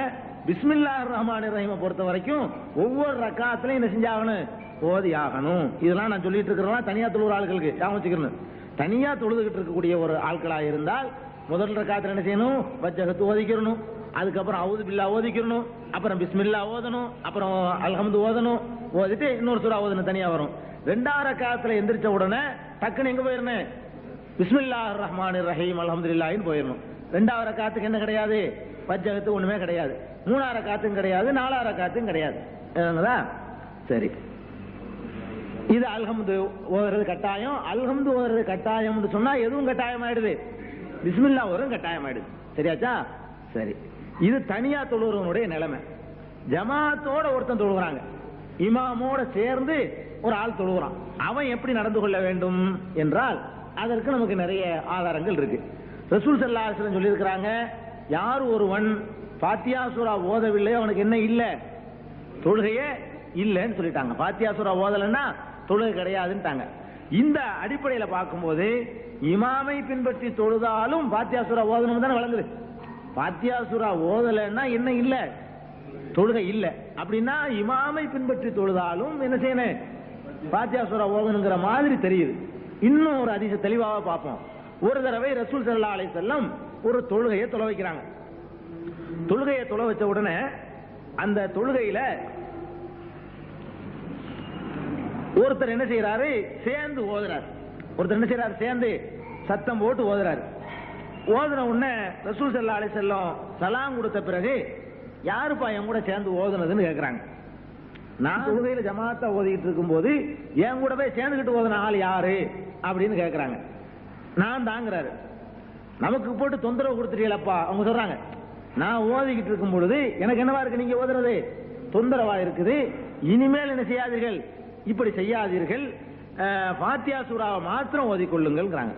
பிஸ்மில்லாஹிர் ரஹ்மானிர் ரஹீமை பொறுத்த வரைக்கும் ஒவ்வொரு ரக்காத்திலையும் என்ன செஞ்சாகணும், ஓதி ஆகணும். இதெல்லாம் நான் சொல்லிட்டு இருக்கிறேன் தனியா தொழுகிற ஆட்களுக்கு ஞாபகம் வச்சுக்கணும். தனியா தொழுதுகிட்டு இருக்கக்கூடிய ஒரு ஆட்களா இருந்தால் முதல் ரக்காத்துல என்ன செய்யணும், வஜ்ஜகத்து ஓதிக்கிறணும், அதுக்கப்புறம் அவுது பில்லா ஓதிக்கிறணும், அப்புறம் பிஸ்மில்லா ஓதணும், அப்புறம் அல்ஹம்து ஓதணும், ஓதிட்டு இன்னொரு சூரா ஓதணும் தனியா வரும். 2ஆம் ரக்காத்துல எந்திரிச்ச உடனே டக்குன்னு எங்க போயிடணும், பிஸ்மில்லாஹிர் ரஹ்மானிர் ரஹீம் அல்ஹம்துலில்லாஹ்னு போயிடணும். 2ஆவது ரக்காத்துக்கு என்ன கிடையாது, வஜ்ஜகத்து ஒண்ணுமே கிடையாது. 3ஆம் ரக்காத்தும் கிடையாது, 4ஆம் ரக்காத்தும் கிடையாது. சரி, இது அல்ஹம்து ஓதுறது கட்டாயம். அல்ஹம்து ஓதுறது கட்டாயம் சொன்னா எதுவும் கட்டாயம் ஆயிடுது, பிஸ்மில்லா ஓதுறது கட்டாயம் ஆயிடுது. சரியாச்சா? சரி, இது தனியா தொழுகிறவனுடைய நிலைமை. ஜமாத்தோட ஒருத்தன் தொழுகிறாங்க, இமாமோட சேர்ந்து ஒரு ஆள் தொழுகிறான், அவன் எப்படி நடந்து கொள்ள வேண்டும் என்றால் அதற்கு நமக்கு நிறைய ஆதாரங்கள் இருக்கு. ரசூல் ஸல்லல்லாஹு அலைஹி வஸல்லம் சொல்லி இருக்கிறாங்க, யார் ஒருவன் ஃபாத்தியா சூரா ஓதவில்லையோ அவனுக்கு என்ன இல்ல, தொழுகையே இல்லைன்னு சொல்லிட்டாங்க. ஃபாத்தியா சூரா ஓதலைன்னா தொழுகை கிடையாதுன்ட்டாங்க. இந்த அடிப்படையில பார்க்கும்போது இமாமை பின்பற்றி தொழுதாலும் ஃபாத்தியா சூரா ஓதணும் தானே வழங்குது. ஃபாத்தியா சூரா ஓதலைன்னா என்ன இல்ல, தொழுகை இல்ல. அப்படின்னா இமாமை பின்பற்றி தொழுதாலும் என்ன செய்யணும், ஃபாத்தியா சூரா ஓதணுங்கிற மாதிரி தெரியுது. இன்னும் ஒரு ஹதீஸை தெளிவாக பார்ப்போம். ஒரு தடவை ரசூல் ஸல்லல்லாஹு அலைஹி வஸல்லம் ஒரு தொழுகையை தொலை வைக்கிறாங்க. தொழுகையை தொலை வச்ச உடனே அந்த தொழுகையில ஒருத்தர் என்ன செய்யறாரு, சேர்ந்து ஓதுறாரு. ஒருத்தர் என்ன செய்யறாரு, சேர்ந்து சத்தம் போட்டு ஓதுறாரு. ஓதுன உடனே ரசூல் ஸல்லல்லாஹு அலைஹி வஸல்லம் சலாம் கொடுத்த பிறகு யாருப்பா என் கூட சேர்ந்து ஓதுனதுன்னு கேட்கறாங்க. நான் தொழுகையில ஜமாத்தா ஓதிக்கிட்டு இருக்கும்போது என் கூடவே சேர்ந்துக்கிட்டு ஓதுன ஆள் யாரு அப்படின்னு கேட்கறாங்க. நான் தாங்கிறாரு. நமக்கு போட்டு தொந்தரவு கொடுத்துட்டீங்களப்பா. அவங்க சொல்றாங்க, நான் ஓதிக்கிட்டு இருக்கும் பொழுது எனக்கு என்னவா இருக்கு, நீங்க ஓதுறது தொந்தரவா இருக்குது, இனிமேல் என்ன செய்யாதீர்கள், இப்படி செய்யாதீர்கள், ஃபாத்தியா சூராவை மாத்திரம் ஓதிக்கொள்ளுங்கள்ங்கிறாங்க.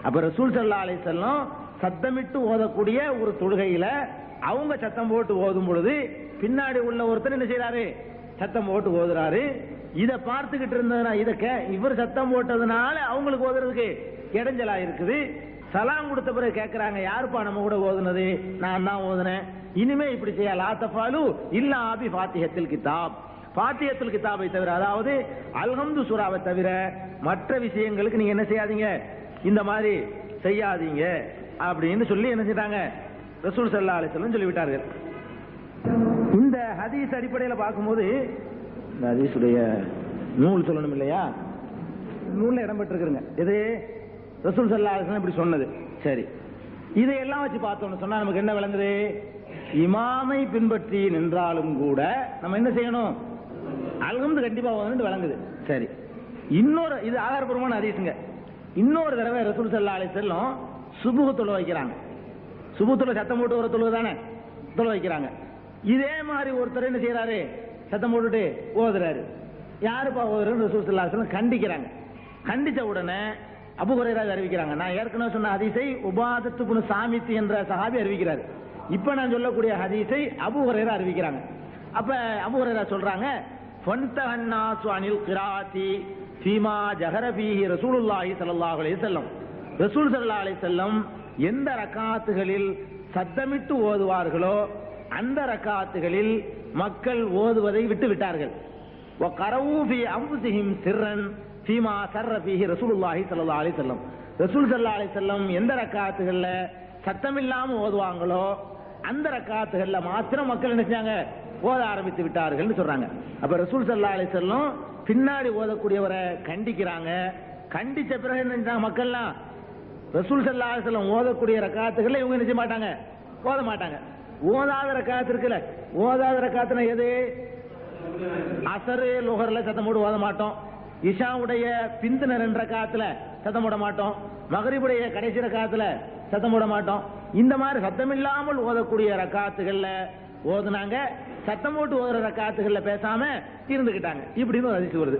அப்ப ரசூல் ஸல்லல்லாஹு அலைஹி வஸல்லம் சத்தமிட்டு ஓதக்கூடிய ஒரு தொழுகையில அவங்க சத்தம் போட்டு ஓதும் பொழுது பின்னாடி உள்ள ஒருத்தர் என்ன செய்யறாரு, சத்தம் போட்டு ஓதுறாரு. இதை பார்த்துக்கிட்டு இருந்ததுனா இவர் சத்தம் போட்டதுனால அவங்களுக்கு ஓதுறதுக்கு இடைஞ்சலா இருக்குது. சலாம் கொடுத்த பிறகு கேட்கிறாங்க, யாருப்பா நம்ம கூட ஓதுனது, நான் தான் ஓதுனேன், இனிமே இப்படி செய்ய லா தஃபாலு இல்லா பி ஃபாத்திஹத்துல் கிதாப், ஃபாத்திஹத்துல் கிதாபை தவிர, அதாவது அல்ஹம்து சூராவை தவிர மற்ற விஷயங்களுக்கு நீங்க என்ன செய்யாதீங்க, இந்த மாதிரி செய்யாதீங்க அப்படின்னு சொல்லி என்ன செய்றாங்க, ரசூல் ஸல்லல்லாஹு அலைஹி வஸல்லம் சொல்லிவிட்டார்கள். இந்த ஹதீஸ் அடிப்படையில் பார்க்கும்போது இந்த ஹதீஸுடைய நூல் சொல்லணும் இல்லையா, நூல்ல இடம்பெற்றிருக்குங்க. எது ரசூல் ஸல்லல்லாஹு அலைஹி வஸல்லம் இப்படி சொன்னது. சரி, இதையெல்லாம் வச்சு பார்த்தோம்னு சொன்னா நமக்கு என்ன விளங்குது, இமாமை பின்பற்றி நின்றாலும் கூட நம்ம என்ன செய்யணும், அல்ஹம்து கண்டிப்பா வந்து விளங்குது. சரி, இன்னொரு இது ஆதாரபூர்வமான ஹதீஸுங்க. இன்னொரு தடவை ரசூல் ஸல்லல்லாஹு அலைஹி வஸல்லம் சுபுஹ் தொழ வைக்கிறாங்க. சுபுஹ் தொழ சத்தம் போட்டு ஒரு தொழுகை தானே, தொழ வைக்கிறாங்க. இதே மாதிரி ஒருத்தர் என்ன செய்யறாரு, சத்தம் போட்டுட்டு ஓதுறாரு. யாருப்பா ஓதுறன்னு ரசூல் ஸல்லல்லாஹு அலைஹி வஸல்லம் கண்டிக்கிறாங்க. கண்டிச்ச உடனே அபூ ஹுரைரா அறிவிக்கிறாங்க. நான் ஏற்கனவே சொன்ன ஹதீஸை உபாதத்து இப்னு சாமித் என்ற சஹாபி அறிவிக்கிறார். இப்ப நான் சொல்லக்கூடிய ஹதீஸை அபூ ஹுரைரா அறிவிக்கிறாங்க. அப்ப அபூ ஹுரைரா சொல்றாங்க, ஃபன்தஹன்னாசு அனில் கிராத்தி ஃபீமா ஜஹர ஃபீஹி ரசூலுல்லாஹி ஸல்லல்லாஹு அலைஹி வஸல்லம், ரசூல் ஸல்லல்லாஹு அலைஹி வஸல்லம் எந்த ரக்காத்துகளில் சத்தமிட்டு ஓதுவார்களோ அந்த ரக்காத்துகளில் மக்கள் ஓதுவதை விட்டு விட்டார்கள். வகரவு ஃபீ அன்ஃபுஸிஹிம் சிர்ரன் ஃபீமா சர்ர ஃபீஹி ரசூலுல்லாஹி ஸல்லல்லாஹு அலைஹி வஸல்லம், ரசூல் ஸல்லல்லாஹு அலைஹி வஸல்லம் எந்த ரக்காத்துகள்ல சத்தம் இல்லாம ஓதுவாங்களோ அந்த ரக்காத்துகள்ல மாத்திரம் மக்கள் என்ன செஞ்சாங்க, ஓத ஆரம்பித்து விட்டார்கள் சொல்றாங்க. அப்ப ரசூல் ஸல்லல்லாஹு அலைஹி வஸல்லம் பின்னாடி ஓதக்கூடியவரை கண்டிக்கிறாங்க. கண்டிச்ச பிறகு என்ன மக்கள்லாம் ரசூல் ஸல்லல்லாஹு அலைஹி வஸல்லம் ஓதக்கூடிய ரக்காத்துகள்ல இவங்க என்ன செய்ய மாட்டாங்க, ஓத மாட்டாங்க. ஓதாத ரக்காத்து இருக்குல்ல, ஓதாத ரக்காத்துனா எது, அசரு லுஹர்ல சத்தம் போட்டு ஓத மாட்டோம், இஷாவுடைய பிந்தின 2 ரக்காத்துல சத்தம் போட மாட்டோம், மகரிபுடைய கடைசி ரக்காத்துல சத்தம் போட மாட்டோம். இந்த மாதிரி சத்தம் இல்லாமல் ஓதக்கூடிய ரக்காத்துகள்ல ஓதுனாங்க, சத்தம் போட்டு ஓதுற ரக்காத்துகள்ல பேசாம இருந்துகிட்டாங்க. இப்படின்னு ஒரு ஹதீஸ் வருது.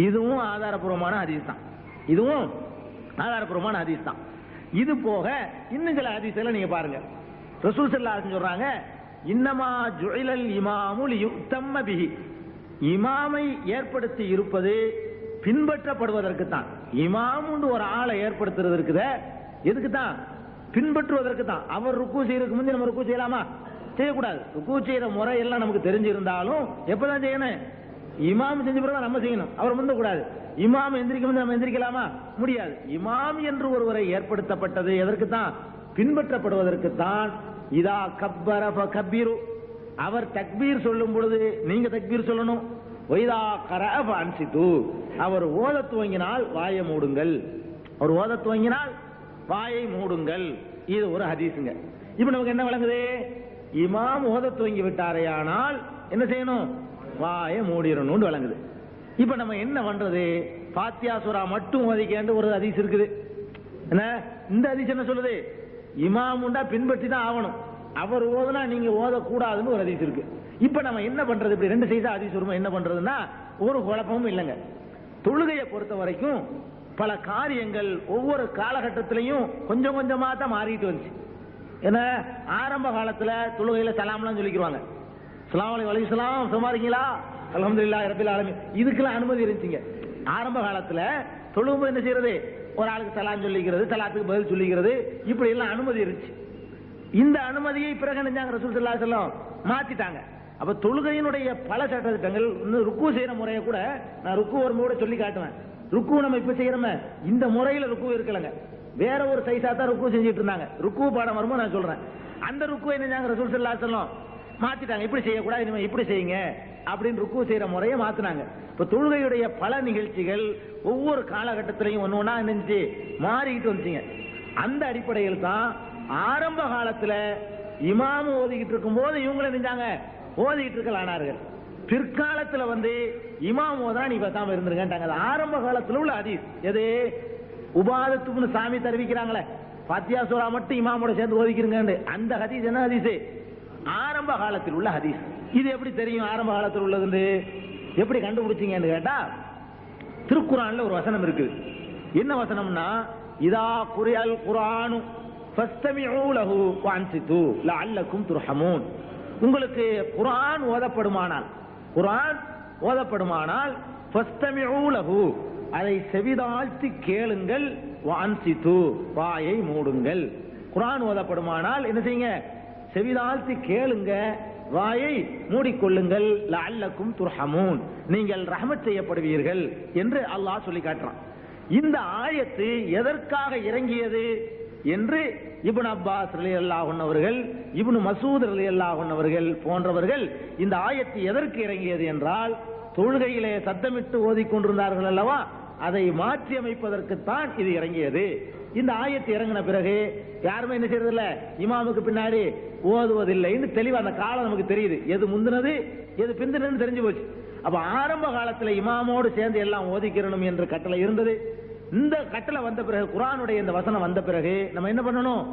இதுவும் ஆதாரபூர்வமான ஹதீஸ் தான். இதுவும் ஆதாரபூர்வமான ஹதீஸ் தான். இது போக இன்னும் சில ஹதீஸ்களை நீங்க பாருங்க. ரசூல் ஸல்லல்லாஹு அலைஹி வஸல்லம் சொல்றாங்க, இன்னமா ஜுஇலல் இமாமு லியுத்தம்ம பிஹி, இமாமை ஏற்படுத்தி இருப்பது பின்பற்றப்படுவதற்கு தான். இமாமுன்னு ஒரு ஆளை ஏற்படுத்துறது இருக்குதே எதுக்கு தான், பின்பற்றுவதற்கு தான். அவர் ருக்கு செய்யறதுக்கு முந்தைய நம்ம ருக்கு செய்யலாமா, செய்யக்கூடாது. ருக்கு செய்யற முறை எல்லாம் நமக்கு தெரிஞ்சிருந்தாலும் எப்பதான் செய்யணும், இமாம் செஞ்ச பிறகு நம்ம செய்யணும், அவர் முந்த கூடாது. இமாம் எந்திரிக்க முந்தைய நம்ம எந்திரிக்கலாமா, முடியாது. இமாம் என்று ஒருவரை ஏற்படுத்தப்பட்டது எதற்கு தான், பின்பற்றப்படுவதற்கு தான். இதா கப்பர ஃபகப்பிரு, அவர் தக்பீர் சொல்லும் பொழுது நீங்க தக்பீர் சொல்லணும். வைதா கரஅ ஃபஅன்சிது, அவர் ஓத துவங்கினால் வாயை மூடுங்கள், அவர் ஓத துவங்கினால் வாயை மூடுங்கள். இது ஒரு ஹதீஸுங்க. இப்ப நமக்கு என்ன விளங்குது, இமாம் ஓத துவங்கி விட்டாரேயானால் என்ன செய்யணும், வாயை மூடிடணும்னு விளங்குது. இப்ப நம்ம என்ன பண்றது? ஃபாத்தியா சூரா மட்டும் ஓதிக்கேண்டு ஒரு ஹதீஸ் இருக்குது. என்ன இந்த ஹதீஸ் என்ன சொல்லுது? இமாம் உண்டா பின்பற்றி தான் ஆகணும், அவர் ஓதுனா நீங்க ஓதக்கூடாதுன்னு ஒரு ஹதீஸ் இருக்கு. இப்ப நம்ம என்ன பண்றது? இப்படி ரெண்டு செய்தா ஹதீஸ் வருமா? என்ன பண்றதுன்னா ஒரு குழப்பமும் இல்லைங்க. தொழுகையை பொறுத்த வரைக்கும் பல காரியங்கள் ஒவ்வொரு காலகட்டத்திலையும் கொஞ்சம் கொஞ்சமா தான் மாறிட்டு வந்துச்சு. ஏன்னா ஆரம்ப காலத்துல தொழுகையில சலாம்லாம் சொல்லிக்குவாங்க. ஸலாம் அலைக்கும் ஸலாம், சும்மா இருக்கீங்களா, அல்ஹம்துலில்லாஹி ரப்பில் ஆலமீன், இதுக்கெல்லாம் அனுமதி இருந்துச்சுங்க. ஆரம்ப காலத்துல தொழும்போது என்ன செய்யறது? ஒரு ஆளுக்கு சலாம் சொல்லிக்கிறது, சலாத்துக்கு பதில் சொல்லிக்கிறது, இப்படி எல்லாம் அனுமதி இருந்துச்சு. இந்த அனுமதியை பிறகு நினைச்சாங்க ரசூல் ஸல்லல்லாஹு அலைஹி வஸல்லம் மாத்திட்டாங்க. அப்ப தொழுகையினுடைய பல சட்டத்திட்டங்கள், ருக்கு செய்யற முறையை கூட நான் ருக்கு ஒரு முறை சொல்லி காட்டுவேன். ருக்கு நம்ம இப்ப செய்யறோமே இந்த முறையில ருக்கு இருக்கலங்க, வேற ஒரு சைஸா தான் ருக்கு செஞ்சுட்டு இருந்தாங்க. ருக்கு பாடம் வரும்போது நான் சொல்றேன். அந்த ருக்கு என்ன ரசூல் ஸல்லல்லாஹு அலைஹி வஸல்லம் மாத்திட்டாங்க. இப்படி செய்யக்கூடாது, இனிமே இப்படி செய்யுங்க அப்படின்னு ருக்கு செய்யற முறையை மாத்தினாங்க. இப்ப தொழுகையுடைய பல நிகழ்ச்சிகள் ஒவ்வொரு காலகட்டத்திலையும் ஒன்னு ஒன்னா நினைச்சு மாறிக்கிட்டு வந்துச்சுங்க. அந்த அடிப்படையில் தான் ஆரம்ப காலத்துல இமாம் ஓதிக்கிட்டு இருக்கும் போது இவங்களை நினைச்சாங்க ஓதிக்கிட்டு இருக்கலானார்கள். பிற்காலத்துல இமாம் ஓதா நீ பத்தாம இருந்துருங்க. ஆரம்ப காலத்துல உள்ள ஹதீஸ் எது? உபாதத்துக்குன்னு சாமி தெரிவிக்கிறாங்களே, ஃபாத்தியா சூரா மட்டும் இமாமோட சேர்ந்து ஓதிக்கிறங்க, அந்த ஹதீஸ் என்ன ஹதீஸ்? ஆரம்ப காலத்தில் உள்ள ஹதீஸ். இது எப்படி தெரியும் ஆரம்ப காலத்தில் உள்ளது? எப்படி கண்டுபிடிச்சீங்கன்னு கேட்டா, திருக்குர்ஆன்ல ஒரு வசனம் இருக்கு. என்ன வசனம்னா, இதா குரிஅல் குர்ஆனு ஃபஸ்தமிஉ லஹு வஅன்சிது லஅல்லக்கும் துர்ஹமூன். உங்களுக்கு குர்ஆன் ஓதப்படுமானால் ஃபஸ்தமிஉ லஹு, அதை செவிதாழ்த்தி கேளுங்கள், வஅன்சிது, வாயை மூடுங்கள். குர்ஆன் ஓதப்படுமானால் என்ன செய்யுங்க? செவிதாழ்த்தி கேளுங்க, வாயை மூடிக்கொள்ளுங்கள், லஅல்லக்கும் துர்ஹமூன், நீங்கள் ரஹ்மத் செய்யப்படுவீர்கள் என்று அல்லாஹ் சொல்லி காட்டுறான். இந்த ஆயத்து எதற்காக இறங்கியது என்று இப்னு அப்பாஸ் ரலியல்லாஹு அன்ஹு அவர்கள், இப்னு மசூத் ரலியல்லாஹு அன்ஹு அவர்கள் போன்றவர்கள் இந்த ஆயத்து எதற்கு இறங்கியது என்றால், தொழுகையிலே சத்தமிட்டு ஓதிக்கொண்டிருந்தார்கள் அல்லவா, அதை மாற்றி அமைப்பதற்குத்தான் இது இறங்கியது. இந்த ஆயத்து இறங்கின பிறகு யாருமே என்ன செய்யறதில்ல, இமாமுக்கு பின்னாடி ஓதுவதில்லைன்னு தெளிவா அந்த காலம் நமக்கு தெரியுது. எது முந்தினது எது பிந்தினது தெரிஞ்சு போச்சு. அப்ப ஆரம்ப காலத்துல இமாமோடு சேர்ந்து எல்லாம் ஓதிக்கிறணும் என்ற கட்டளை இருந்தது. இந்த கட்டளை வந்த பிறகு, குர்ஆனுடைய இந்த வசனம் வந்த பிறகு நம்ம என்ன பண்ணணும்?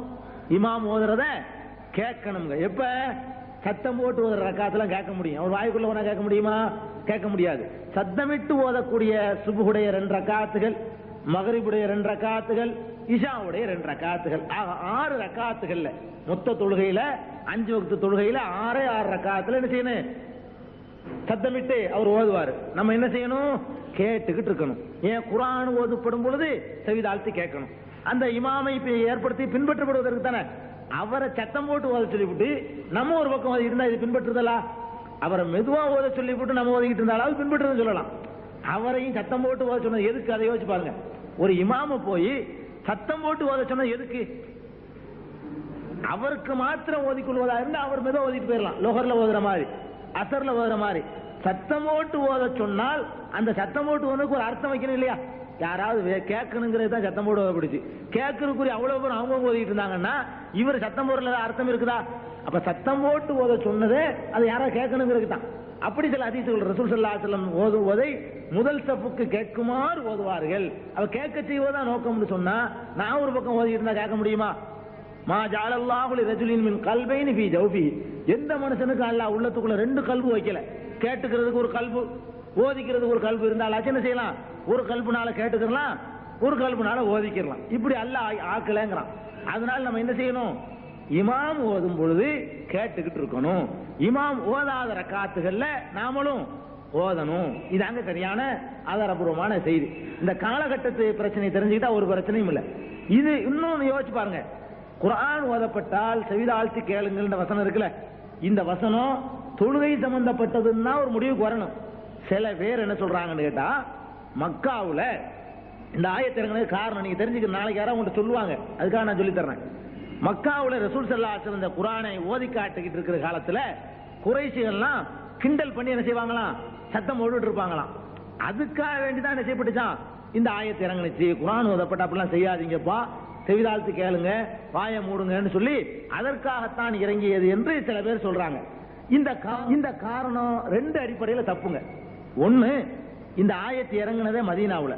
இமாம் ஓதுறத கேட்கணுங்க. எப்ப? சத்தம் போட்டு ஓதுற ரக்காத்தெல்லாம் கேட்க முடியும். அவர் வாய்க்குள்ள ஒண்ணா கேட்க முடியுமா? கேட்க முடியாது. சத்தமிட்டு ஓதக்கூடிய சுபுடைய 2 ரக்காத்துகள், மகரிபுடைய 2 ரக்காத்துகள், இஷாவுடைய 2 ரக்காத்துகள், 6 ரக்காத்துகள்ல மொத்த தொழுகையில 5 வக்து தொழுகையில 6 ரக்காத்துல என்ன செய்யணும்? சத்தமிட்டு அவர் ஓதுவார். நம்ம என்ன செய்யணும்? கேட்டுக்கிட்டு இருக்கணும். ஏன்? குர்ஆன் ஓதப்படும் பொழுது செவிதாழ்த்தி கேட்கணும். அந்த இமாமை ஏற்படுத்தி பின்பற்றப்படுவதற்கு தானே. அவரை சத்தம் போட்டு ஓத சொல்லிவிட்டு நம்ம ஒரு பக்கம் இருந்தா இது பின்பற்றுதலா? அவரை மெதுவா ஓத சொல்லிவிட்டு நம்ம ஓதிக்கிட்டு இருந்தாலும் பின்பற்றுறது சொல்லலாம். அவரையும் சத்தம் போட்டு ஓத சொன்னது எதுக்கு? அதை யோசிச்சு பாருங்க. ஒரு இமாம போய் சத்தம் போட்டு ஓத சொன்னது எதுக்கு? அவருக்கு மாத்திரம் ஓதிக்கொள்வதா இருந்தா அவர் மெதுவா ஓதிட்டு போயிடலாம். லோகர்ல ஓதுற மாதிரி, அசர்ல ஓதுற மாதிரி. சத்தம் போட்டு ஓத சொன்னால் அந்த சத்தம் போட்டு ஓதுறதுக்கு ஒரு அர்த்தம் வைக்கணும் இல்லையா? யாராவது கேட்கணுங்கிறது தான் சத்தம் போட்டு ஓதப்படுச்சு. கேட்கறதுக்குரிய அவ்வளவு பேர் அவங்க ஓதிட்டு இருந்தாங்கன்னா இவர் சத்தம் போடுறதுல அர்த்தம் இருக்குதா? அப்ப சத்தம் போட்டு ஓத சொன்னது அது யாராவது கேட்கணுங்கிறது தான். அப்படி சில ஹதீஸ்கள் ரசூல் ஸல்லல்லாஹு அலைஹி வஸல்லம் ஓதுவதை முதல் சஃப்புக்கு கேட்குமாறு ஓதுவார்கள். அவ கேட்க செய்வதா நோக்கம்னு சொன்னா, நான் ஒரு பக்கம் ஓதிட்டு இருந்தா கேட்க முடியுமா? மா ஜஅலல்லாஹு லிரஜுலின் மின் கல்பைனி ஃபீ ஜௌஃபிஹி. எந்த மனுஷனுக்கு அல்லாஹ் உள்ளத்துக்குள்ள 2 கல்பு வைக்கல. கேட்டுக்கிறதுக்கு ஒரு கல்பு, ஓதிக்கிறதுக்கு ஒரு கல்பு இருந்தாலும் என்ன செய்யலாம்? ஒரு கல்புனால கேட்டுக்கலாம், ஒரு கல்புனால ஓதிக்கலாம். இப்படி அல்லாஹ் ஆக்கலங்கிறான். அதனால நம்ம என்ன செய்யணும்? இமாம் ஓதும் பொழுது கேட்டுக்கிட்டு இருக்கணும். இமாம் ஓதாத ரக்காத்துகள்ல நாமளும் ஓதணும். இது அங்க சரியான ஆதாரபூர்வமான செய்தி. இந்த காலகட்டத்து பிரச்சனை தெரிஞ்சுக்கிட்டா ஒரு பிரச்சனையும் இல்லை. இது இன்னும் யோசிச்சு பாருங்க. குர்ஆன் ஓதப்பட்டால் செவிதாழ்த்தி கேளுங்கள் வசனம் இருக்குல்ல, இந்த வசனம் தொழுகை சம்பந்தப்பட்டதுன்னா ஒரு முடிவுக்கு வரணும். சில பேர் என்ன சொல்றாங்கன்னு கேட்டா, மக்காவுல இந்த ஆயத்து இறங்குனது காரணம் நீங்க தெரிஞ்சுக்க, நாளைக்கு யாராவது உங்கள்கிட்ட சொல்லுவாங்க, அதுக்காக நான் சொல்லி தர்றேன். மக்காவுல ரசூல் ஸல்லல்லாஹு அலைஹி வஸல்லம் இந்த குர்ஆனை ஓதி காட்டிக்கிட்டு இருக்கிற காலத்துல குறைஷிகள்லாம் கிண்டல் பண்ணி என்ன செய்வாங்களாம்? சத்தம் போட்டுட்டு இருப்பாங்களாம். அதுக்காக வேண்டிதான் என்ன செய்யப்பட்டுச்சான்? இந்த ஆயத்து இறங்குனுச்சு. குர்ஆன் ஓதப்பட்ட அப்படிலாம் செய்யாதீங்கப்பா, செவிதாழ்த்து கேளுங்க, வாயை மூடுங்கன்னு சொல்லி அதற்காகத்தான் இறங்கியது என்று சில பேர் சொல்றாங்க. இந்த காரணம் ரெண்டு அடிப்படையில தப்புங்க. ஒண்ணு, இந்த ஆயத்து இறங்குனதே மதீனாவுல.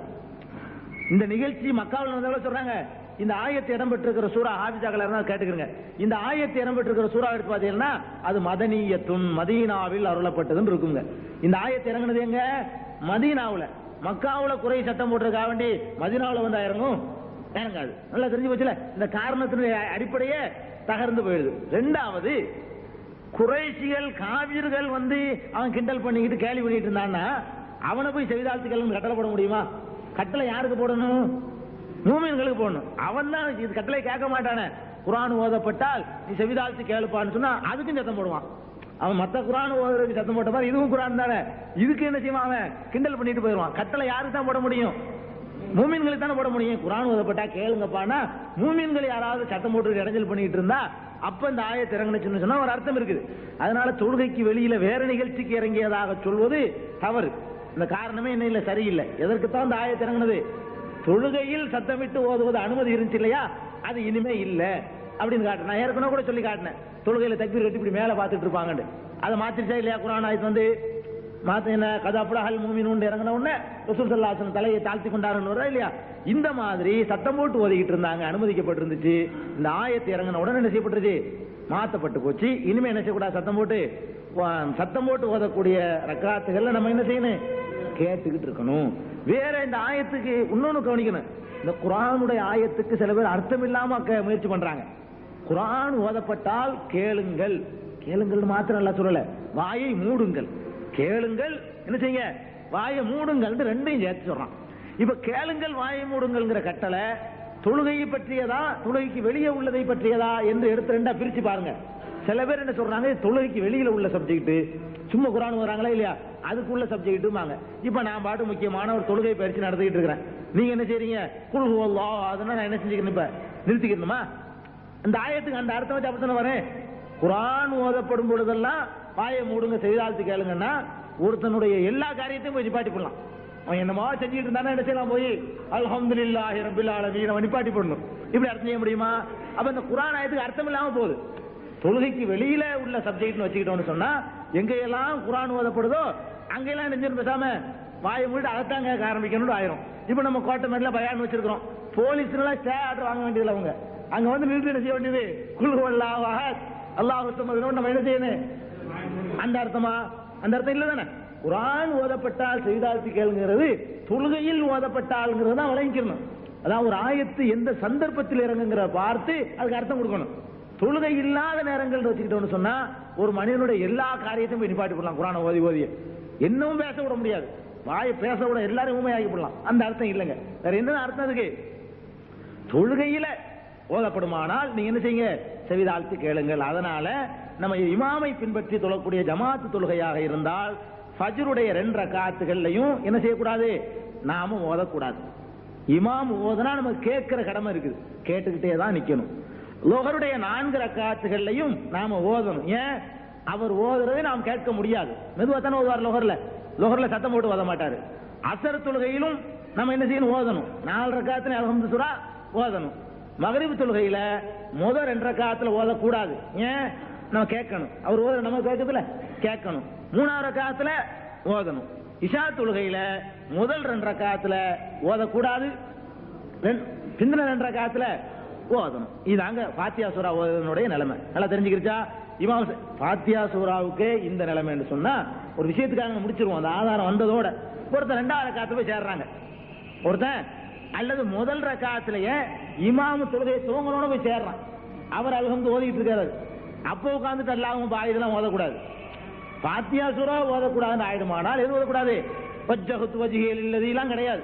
இந்த நிகழ்ச்சி மக்காவுல நடந்தவங்க சொல்றாங்க. இந்த ஆயத்து இடம்பெற்றிருக்கிற சூரா ஹாபிஜாக்கள் இருந்தால் கேட்டுக்கிறங்க. இந்த ஆயத்து இடம்பெற்றிருக்கிற சூறா எடுத்து பார்த்தீங்கன்னா அது மதனியத்துன், மதீனாவில் அருளப்பட்டதுன்னு இருக்குங்க. இந்த ஆயத்து இறங்குனது எங்க? மதீனாவுல. மக்காவுல குறை சட்டம் போட்டிருக்கா வேண்டி மதீனாவுல வந்து இறங்கும்? இறங்காது. நல்லா தெரிஞ்சு போச்சுல. இந்த காரணத்தினுடைய அடிப்படையே தகர்ந்து போயிடுது. ரெண்டாவது, குறைஷிகள் காவிர்கள் வந்து அவன் கிண்டல் பண்ணிக்கிட்டு கேலி பண்ணிட்டு இருந்தான்னா அவனை போய் செவிதாழ்த்துக்கள் கட்டளை போட முடியுமா? கட்டளை யாருக்கு போடணும்? மூமின்களுக்கு போடணும். அவன் தான் இது கட்டளை கேட்க மாட்டானே. குர்ஆன் ஓதப்பட்டால் நீ செவிதாழ்த்து கேளுப்பான்னு சொன்னா அதுக்கும் சத்தம் போடுவான். அவன் மத்த குர்ஆன் ஓதுறதுக்கு சத்தம் போட்ட மாதிரி இதுவும் குர்ஆன் தானே, இதுக்கு என்ன செய்வான்? அவன் கிண்டல் பண்ணிட்டு போயிடுவான். கட்டளை யாருக்கு தான் போட முடியும்? மூமின்களுக்கு தானே போட முடியும். குர்ஆன் ஓதப்பட்டா கேளுங்கப்பானா மூமின்கள் யாராவது சத்தம் போட்டு இடைஞ்சல் பண்ணிட்டு இருந்தா அப்ப இந்த ஆயத்து இறங்குச்சுன்னு சொன்னா ஒரு அர்த்தம் இருக்குது. அதனால தொழுகைக்கு வெளியில வேற நிகழ்ச்சிக்கு இறங்கியதாக சொல்வது தவறு. இந்த காரணமே என்ன இல்ல, சரியில்லை. எதற்குத்தான் இந்த ஆயத்து இறங்குனது? தொழுகையில் சத்தமிட்டு ஓதுவது அனுமதி இருந்துச்சு இல்லையா, அது இனிமே இல்ல அப்படின்னு காட்டுறேன். நான் ஏற்கனவே கூட சொல்லி காட்டினேன். தொழுகையில தக்பீர் கட்டி இப்படி மேல பாத்துட்டு இருப்பாங்கன்னு. அதை மாத்திருச்சா இல்லையா குர்ஆன் ஆயத்து வந்து? மாத்த என்ன, கதாப்புலஹல் மூமினூன் இறங்கின உடனே ரசூல் ஸல்லல்லாஹு அலைஹி வஸல்லம் தலையை தாழ்த்தி கொண்டாருன்னு வரா இல்லையா? இந்த மாதிரி சத்தம் போட்டு ஓதிக்கிட்டு இருந்தாங்க, அனுமதிக்கப்பட்டிருந்துச்சு. இந்த ஆயத்து இறங்கின உடனே என்ன செய்யப்பட்டுருச்சு? மாத்தப்பட்டு போச்சு. இனிமே என்ன செய்யக்கூடாது? சத்தம் போட்டு ஓதக்கூடிய ரக்காத்துகள்ல நம்ம என்ன செய்யணும்? கேட்டுக்கிட்டு இருக்கணும். வேற இந்த ஆயத்துக்கு இன்னொன்னு கவனிக்கணும். இந்த குர்ஆனுடைய ஆயத்துக்கு சில பேர் அர்த்தம் இல்லாம முயற்சி பண்றாங்க. குர்ஆன் ஓதப்பட்டால் கேளுங்கள், கேளுங்கள் மாத்திரம் அல்ல சொல்லல, வாயை மூடுங்கள். கேளுங்கள், என்ன செய்யுங்க? வாயை மூடுங்கள், ரெண்டையும் சேர்த்து சொல்றான். இப்ப கேளுங்கள் வாயை மூடுங்கள்ங்கிற கட்டளை தொழுகையை பற்றியதா தொழுகைக்கு வெளியே உள்ளதை பற்றியதா என்று எடுத்து ரெண்டா பிரிச்சு பாருங்க. சில பேர் என்ன சொல்றாங்க, தொழுகைக்கு வெளியில உள்ள சப்ஜெக்ட், சும்மா குர்ஆன் வராங்களா இல்லையா அதுக்குள்ள சப்ஜெக்ட்டுமாங்க. இப்ப நான் பாட்டு முக்கியமான ஒரு தொழுகை பயிற்சி நடத்திக்கிட்டு இருக்கிறேன். நீங்க என்ன செய்றீங்க? குல் ஹுவல்லாஹ், அதனால நான் என்ன செஞ்சுக்கணும்? இப்ப நிறுத்திக்கணுமா? இந்த ஆயத்துக்கு அந்த அர்த்தம் வச்சு அப்படித்தானே வரேன். குர்ஆன் ஓதப்படும் பொழுதெல்லாம் வாயை மூடுங்க, செய்தாழ்த்து கேளுங்கன்னா ஒருத்தனுடைய எல்லா காரியத்தையும் போய் நிப்பாட்டி போடலாம். அவன் என்னமா செஞ்சுட்டு இருந்தானே என்ன செய்யலாம்? போய் அல்ஹம்துலில்லாஹி ரப்பில் ஆலமீன் அவன் நிப்பாட்டி போடணும். இப்படி அர்த்தம் செய்ய முடியுமா? அப்ப இந்த குர்ஆன் ஆயத்துக்கு அர்த்தம் இல்லாம போகுது. தொழுகைக்கு வெளியில உள்ள சப்ஜெக்ட்னு வச்சுக்கிட்டோம்னு சொன்னா எங்கெல்லாம் குர்ஆன் ஓதப்படுதோ அங்கெல்லாம் நெஞ்சிரும் பேசாம வாயை மூடிட்டு அதைத்தான் கேட்க ஆரம்பிக்கணும்னு ஆயிரும். இப்ப நம்ம கோட்டமேட்ல பயான் வச்சிருக்கிறோம். போலீஸ்லாம் ஸ்டே ஆர்டர் வாங்க வேண்டியதில்லை. அவங்க அங்க வந்து நிறுத்தி என்ன செய்ய வேண்டியது? குல் ஹுவல்லாஹு அஹத் அல்லாஹு ஸமத் நம்ம என்ன செய்யணும்? அந்த அர்த்தமா? அந்த அர்த்தம் இல்ல தானே. குர்ஆன் ஓதப்பட்டால் செய்தாழ்த்தி கேளுங்கிறது தொழுகையில் ஓதப்பட்டால்ங்கிறது தான் விளங்கிக்கணும். அதான் ஒரு ஆயத்து எந்த சந்தர்ப்பத்தில் இறங்குங்கிற பார்த்து அதுக்கு அர்த்தம் கொடுக்கணும். தொழுகை இல்லாத நேரங்கள் வச்சுக்கிட்டோம்னு சொன்னா ஒரு மனிதனுடைய எல்லா காரியத்தையும் போய் நிப்பாட்டி போடலாம். குர்ஆனை ஓதி ஓதி என்னவும் பேச விட முடியாது. வாயை பேச விட எல்லாரும் ஊமையாகி போடலாம். அந்த அர்த்தம் இல்லைங்க. வேற என்ன அர்த்தம் அதுக்கு? தொழுகையில ஓதப்படுமானால் நீங்க என்ன செய்யுங்க? செவிதாழ்த்து கேளுங்கள். அதனால நம்ம இமாமை பின்பற்றி தொழக்கூடிய ஜமாத்து தொழுகையாக இருந்தால் ஃபஜ்ருடைய 2 ரக்காத்துகள்லையும் என்ன செய்யக்கூடாது? நாம ஓதக்கூடாது. இமாம் ஓதுனா நம்ம கேட்கிற கடமை இருக்குது, கேட்டுக்கிட்டே தான் நிக்கணும். லொஹருடைய 4 ரக்காத்துகள்லையும் நாம ஓதணும். ஏன்? அவர் ஓதுறதை நாம் கேட்க முடியாது. மெதுவா தானே ஓதுவார். லொஹர்ல சத்தம் போட்டு ஓத மாட்டாரு. அசர் தொழுகையிலும் நம்ம என்ன செய்யணும்? ஓதணும். 4 ரக்காத்துல அல்ஹம்து சூரா ஓதணும். மக்ரிப் தொழுகையில முதல் 2 ரக்காத்துல ஓதக்கூடாது. ஏன்? நம்ம கேட்கணும். அவர் ஓத நம்ம கேட்கறதுல கேட்கணும். 3ஆவது ரக்காத்துல ஓதணும். இஷா தொழுகையில முதல் 2 ரக்காத்துல ஓதக்கூடாது, பிந்தின 2 ரக்காத்துல ஓதணும். இதாங்க ஃபாத்தியா சூரா ஓதுறதுடைய நிலைமை. நல்லா தெரிஞ்சுக்கிச்சா? இமாம் ஃபாத்தியா சூராவுக்கு இந்த நிலைமைன்னு சொன்னா ஒரு விஷயத்துக்காக முடிச்சிருவோம். அந்த ஆதாரம் வந்ததோட ஒருத்தர் 2ஆவது ரக்காத்துல போய் சேர்றாங்க. ஒருத்தன் அல்லது முதல் ரக்காத்திலேயே இமாம் தொழுகையை துவங்கனோட போய் சேர்றான். அவர் அல்ஹம்து ஓதிட்டு இருக்காரு. அப்போ உட்கார்ந்துட்டு அல்லாஹ் இதெல்லாம் ஓதக்கூடாது. ஃபாத்தியா சூரா ஓதக்கூடாதுன்னு ஆயிடுமானால் எது ஓதக்கூடாது? வஜ்ஜஹத்து வஜ்ஹியல் இல்லதிலாம் கிடையாது.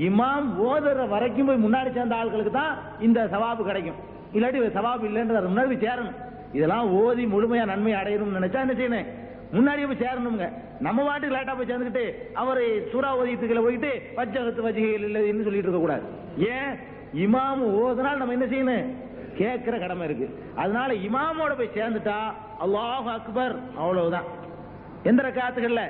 இமாம் ஓதுற வரைக்கும் போய் முன்னாடி சேர்ந்த ஆட்களுக்கு தான் இந்த சவாபு கிடைக்கும். இல்லாட்டி சவாபு இல்லைன்றது முன்னாடி போய் சேரணும். இதெல்லாம் ஓதி முழுமையா நன்மை அடையணும்னு நினைச்சா என்ன செய்யணும்? முன்னாடியே போய் சேரணுங்க. நம்ம வாட்டுக்கு லேட்டா போய் சேர்ந்துக்கிட்டு அவர் சூரா ஓதியத்துக்குள்ள போயிட்டு வஜ்ஜஹத்து வஜ்ஹியல் இல்லதின்னு சொல்லிட்டு இருக்க கூடாது. ஏன்? இமாம் ஓதுனால் நம்ம என்ன செய்யணும்? கேட்கிற கடமை இருக்கு. அதனால இமாமோட போய் சேர்ந்துட்டா அல்லாஹு அக்பர் அவ்வளவுதான். எந்த ரக்காத்துகள்ல?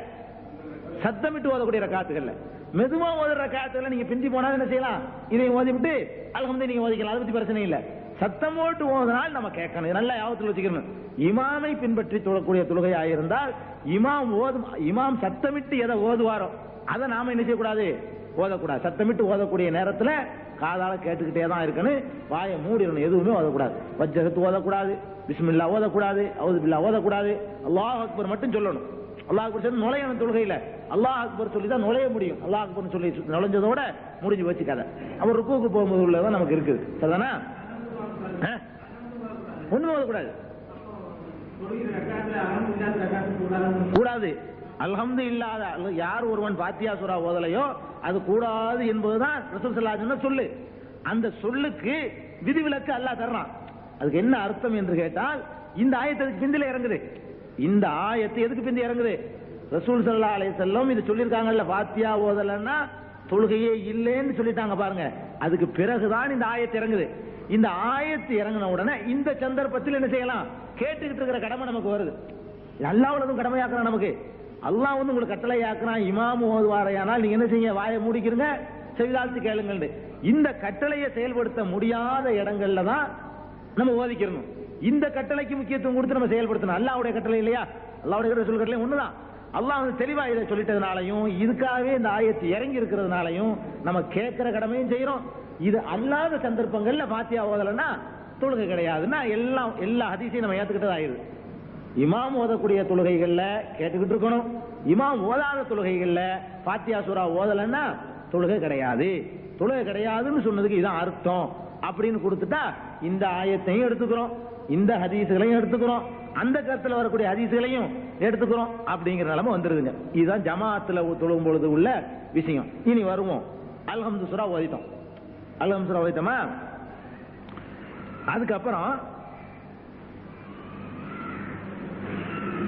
சத்தமிட்டு ஓதக்கூடிய ரக்காத்துகள்ல. மெதுவா ஓதுற ரக்காத்துகள்ல நீங்க பிந்தி போனா என்ன செய்யலாம்? இதை ஓதி விட்டு அல்ஹம்து நீங்க ஓதிக்கலாம். அதை பத்தி பிரச்சனை இல்லை. சத்தம் போட்டு ஓதுனால் நம்ம கேட்கணும். நல்லா யாபத்தில் வச்சுக்கணும். இமாமை பின்பற்றி தொழக்கூடிய தொழுகையாக இருந்தால் இமாம் சத்தமிட்டு எதை ஓதுவாரோ அதை நாம என்ன செய்யக்கூடாது, ஓதக்கூடாது. சத்தமிட்டு ஓதக்கூடிய நேரத்தில் காதால கேட்டுக்கிட்டே தான் இருக்கணும். வாயை மூடிடணும், எதுவுமே ஓதக்கூடாது. வஜ்ஜகத்து ஓதக்கூடாது, பிஸ்மில்லா ஓதக்கூடாது, அவுது பில்லா ஓதக்கூடாது. அல்லாஹ் அக்பர் மட்டும் சொல்லணும். அல்லாஹ் அக்பர் சொல்லி நுழையணும் தொழுகையில. அல்லாஹ் அக்பர் சொல்லி தான் நுழைய முடியும். அல்லாஹ் அக்பர் சொல்லி நுழைஞ்சதோட முடிஞ்சு வச்சுக்காத. அவர் ருக்குவுக்கு போகும்போது உள்ளதான் நமக்கு இருக்குது. சரிதானா? ஒண்ணுமே ஓதக்கூடாது, கூடாது. அல்ஹம்து இல்லாத யார் ஒருவன் பாத்தியா சூரா ஓதலையோ அது கூடாது என்பதுதான் ரசூல் ஸல்லல்லாஹு அலைஹி வஸல்லம் சொல்லு. அந்த சொல்லுக்கு விதிவிலக்கு அல்லாஹ் தர்றான். அதுக்கு என்ன அர்த்தம் என்று கேட்டால், இந்த ஆயத்துக்கு பிந்தில இறங்குது. இந்த ஆயத்து எதுக்கு பிந்தி இறங்குது? ரசூல் ஸல்லல்லாஹு அலைஹி வஸல்லம் இது சொல்லியிருக்காங்கல்ல, பாத்தியா ஓதலன்னா தொழுகையே இல்லைன்னு சொல்லிட்டாங்க பாருங்க. அதுக்கு பிறகுதான் இந்த ஆயத்து இறங்குது. இந்த ஆயத்து இறங்கின உடனே இந்த சந்தர்ப்பத்தில் என்ன செய்யலாம், கேட்டுக்கிட்டு இருக்கிற கடமை நமக்கு வருது. அல்லாஹ்வுலதும் கடமையாக்குறான் நமக்கு. அல்லாஹ் வந்து உங்களுக்கு கட்டளை ஆக்குறான், இமாம் ஓதுவாரையானால் நீங்க என்ன செய்ய, வாயை மூடிக்கிறங்க, செவிதாழ்த்து கேளுங்கள். இந்த கட்டளையை செயல்படுத்த முடியாத இடங்கள்ல தான் நம்ம ஓதிக்கிறணும். இந்த கட்டளைக்கு முக்கியத்துவம் கொடுத்து நம்ம செயல்படுத்தணும். அல்லாஹ்வுடைய கட்டளை இல்லையா, அல்லாஹ்வுடைய ரசூல் கட்டளை ஒண்ணுதான். அல்லாஹ் வந்து தெளிவா இதை சொல்லிட்டதுனாலையும் இதுக்காகவே இந்த ஆயத்து இறங்கி இருக்கிறதுனாலையும் நம்ம கேட்கிற கடமையும் செய்யறோம். இது அல்லாத சந்தர்ப்பங்கள்ல பாத்தியா ஓதலைன்னா தொழுகை கிடையாதுன்னா எல்லா ஹதீஸையும் நம்ம ஏத்துக்கிட்டது ஆயிடுது. இமாம் ஓதக்கூடிய தொழுகைகள்ல கேட்டுக்கிட்டு இருக்கணும். இமாம் ஓதாத தொழுகைகள்ல பாத்தியா சூரா ஓதலைன்னா தொழுகை கிடையாது. தொழுகை கிடையாதுன்னு சொன்னதுக்கு இதான் அர்த்தம் அப்படின்னு கொடுத்துட்டா இந்த ஆயத்தையும் எடுத்துக்கிறோம், இந்த ஹதீஸ்களையும் எடுத்துக்கிறோம், அந்த கருத்துல வரக்கூடிய ஹதீஸ்களையும் எடுத்துக்கிறோம் அப்படிங்கிற நிலைமை வந்துருதுங்க. இதுதான் ஜமாத்துல தொழுகும் பொழுது உள்ள விஷயம். இனி வருவோம். அல்ஹம்து சூரா ஓதிட்டோம். அல்ஹம்து சூரா ஓதிட்டோமா? அதுக்கப்புறம்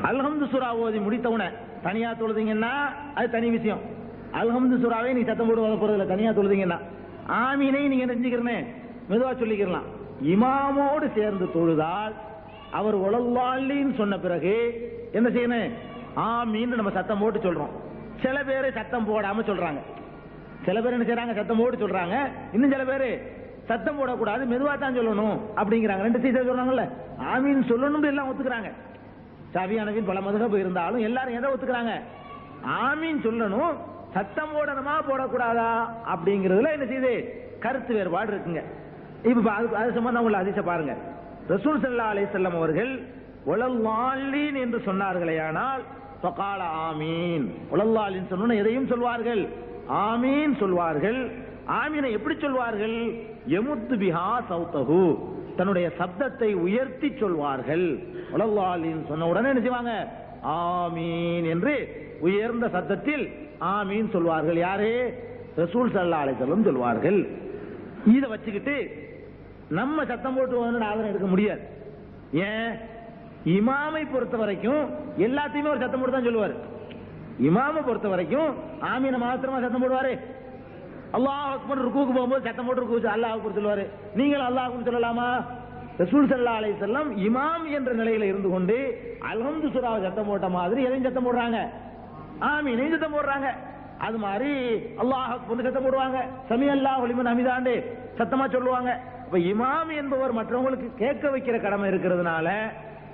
அல்ஹம்து சூரா ஓதி முடித்தவுடனே தனியா தொழுதீங்கன்னா அது தனி விஷயம். அல்ஹம்து சூராவே நீ சத்தம் போட்டு ஓத போறது இல்லை. தனியா தொழுதீங்கன்னா ஆமீனை நீங்க நினைச்சுக்கிறனே மெதுவா சொல்லிக்கிறலாம். இமாமோடு சேர்ந்து தொழுதால் அவர் உலல்லாலின்னு சொன்ன பிறகு என்ன செய்யணும், ஆமீன் நம்ம சத்தம் போட்டு சொல்றோம். சில பேர் சத்தம் போடாம சொல்றாங்க. சில பேர் என்ன செய்யறாங்க, சத்தம் போட்டு சொல்றாங்க. இன்னும் சில பேர் சத்தம் போடக்கூடாது, மெதுவா தான் சொல்லணும் அப்படிங்கிறாங்க. ரெண்டு சீசை சொல்றாங்கல்ல, ஆமீன் சொல்லணும் எல்லாம் ஒத்துக்கிறாங்க. ஷாஃபியானவின் பல மதுஹப் இருந்தாலும் எல்லாரும் எதை ஒத்துக்கிறாங்க, ஆமீன் சொல்லணும், சத்தம் போடணுமா போடக்கூடாதா அப்படிங்கிறதுல என்ன செய்யுது கருத்து வேறுபாடு இருக்குங்க. இப்ப அது சம்பந்தம் உள்ள ஹதீஸை பாருங்க. ரசூல் ஸல்லல்லாஹு அலைஹி வஸல்லம் அவர்கள் வலல்லாலின் என்று சொன்னார்களேயானால் ஃபகால ஆமீன். வலல்லாலின் சொன்னா எதையும் சொல்வார்கள், ஆமீன் சொல்வார்கள். ஆமீனை எப்படி சொல்வார்கள், யமுத்து பிஹா சௌதஹு, தன்னுடைய சப்தத்தை உயர்த்தி சொல்வார்கள். வலல்லாலின் சொன்ன உடனே என்ன செய்வாங்க, ஆமீன் என்று உயர்ந்த சத்தத்தில் ஆமீன் சொல்வார்கள். யாரே, ரசூல் ஸல்லல்லாஹு அலைஹி வஸல்லம் சொல்வார்கள். இதை வச்சுக்கிட்டு நம்ம சத்தம் போட்டு ஆதரவு எடுக்க முடியாது. ஏன், இமாமை பொறுத்த வரைக்கும் எல்லாத்தையுமே ஒரு சத்தம் போட்டு தான் சொல்லுவார். இமாமை பொறுத்த வரைக்கும் ஆமீன மாத்திரமா சத்தம் போடுவாரு. அல்லாஹ் அக்பர் ருக்குக்கு போகும்போது சத்தம் போட்டு ருக்கு அல்லாஹ் அக்பர் சொல்லுவாரு. நீங்கள் அல்லாஹ் அக்பர் சொல்லலாமா? ரசூல் ஸல்லல்லாஹு அலைஹி வஸல்லம் இமாம் என்ற நிலையில இருந்து கொண்டு அல்ஹம்து சூராவை சத்தம் போட்ட மாதிரி எதையும் சத்தம் போடுறாங்க, ஆமீனையும் சத்தம் போடுறாங்க. அது மாதிரி அல்லாஹ் அக்பர் சத்தம் போடுவாங்க, சமி அல்லாஹு லிமன் ஹமிதாண்டு சத்தமா சொல்லுவாங்க. இப்ப இமாம் என்பவர் மற்றவங்களுக்கு கேட்க வைக்கிற கடமை இருக்கிறதுனால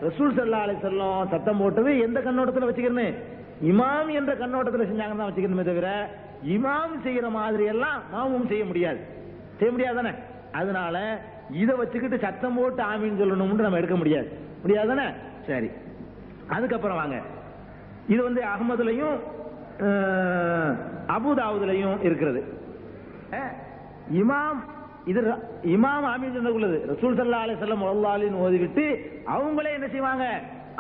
ரசூல் ஸல்லல்லாஹு அலைஹி வஸல்லம் சத்தம் போட்டது எந்த கண்ணோட்டத்தில் வச்சுக்கிறேன், இமாம் என்ற கண்ணோட்டத்தில் செஞ்சாங்கன்னு தான் வச்சுக்கணுமே தவிர இமாம் செய்யற மாதிரி எல்லாம் மாமும் செய்ய முடியாது. செய்ய முடியாது தானே. அதனால இதை வச்சுக்கிட்டு சத்தம் போட்டு ஆமீன் சொல்லணும்னு நம்ம எடுக்க முடியாது. முடியாது தானே. சரி, அதுக்கப்புறம் வாங்க. இது வந்து அஹ்மதுலையும் அபூதாவுதுலையும் இருக்கிறது. இமாம் இது இமாம் ஆமீன் சொல்லக்குள்ளது. ரசூல் ஸல்லல்லாஹு அலைஹி வஸல்லம் வலல்லாலின் ஓதிவிட்டு அவங்களே என்ன செய்வாங்க,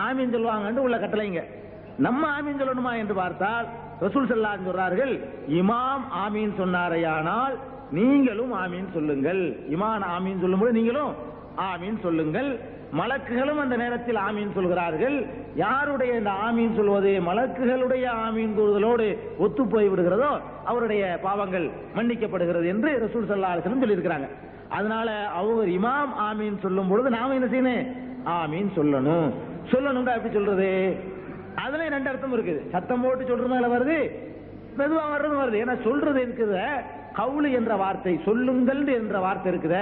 ஆமீன் சொல்லுவாங்கன்னு உள்ள கட்டளைங்க. நம்ம ஆமீன் சொல்லணுமா என்று பார்த்தால் ரசூல் ஸல்லல்லாஹு அலைஹி சொல்றார்கள், இமாம் ஆமீன் சொன்னாரையானால் நீங்களும் ஆமீன் சொல்லுங்கள். இமாம் ஆமீன் சொல்லும்போது நீங்களும் ஆமீன் சொல்லுங்கள். மலக்குகளும் அந்த நேரத்தில் ஆமீன் சொல்கிறார்கள். யாருடைய இந்த ஆமீன் சொல்வது மலக்குகளுடைய ஆமீன் கூறுதலோடு ஒத்து போய் விடுகிறதோ அவருடைய பாவங்கள் மன்னிக்கப்படுகிறது என்று ரசூல் ஸல்லல்லாஹு அலைஹி வஸல்லம் சொல்லியிருக்கிறாங்க. அதனால அவர் இமாம் ஆமீன் சொல்லும் பொழுது நாம என்ன செய்யணும், ஆமீன் சொல்லணும். சொல்லணும்டா எப்படி சொல்றது, அதுல ரெண்டு அர்த்தம் இருக்குது. சத்தம் போட்டு சொல்ற மேல வருது, மெதுவா வர்றது வருது. ஏன்னா சொல்றது இருக்குது கவுளு என்ற வார்த்தை, சொல்லுங்கள் என்ற வார்த்தை இருக்குது,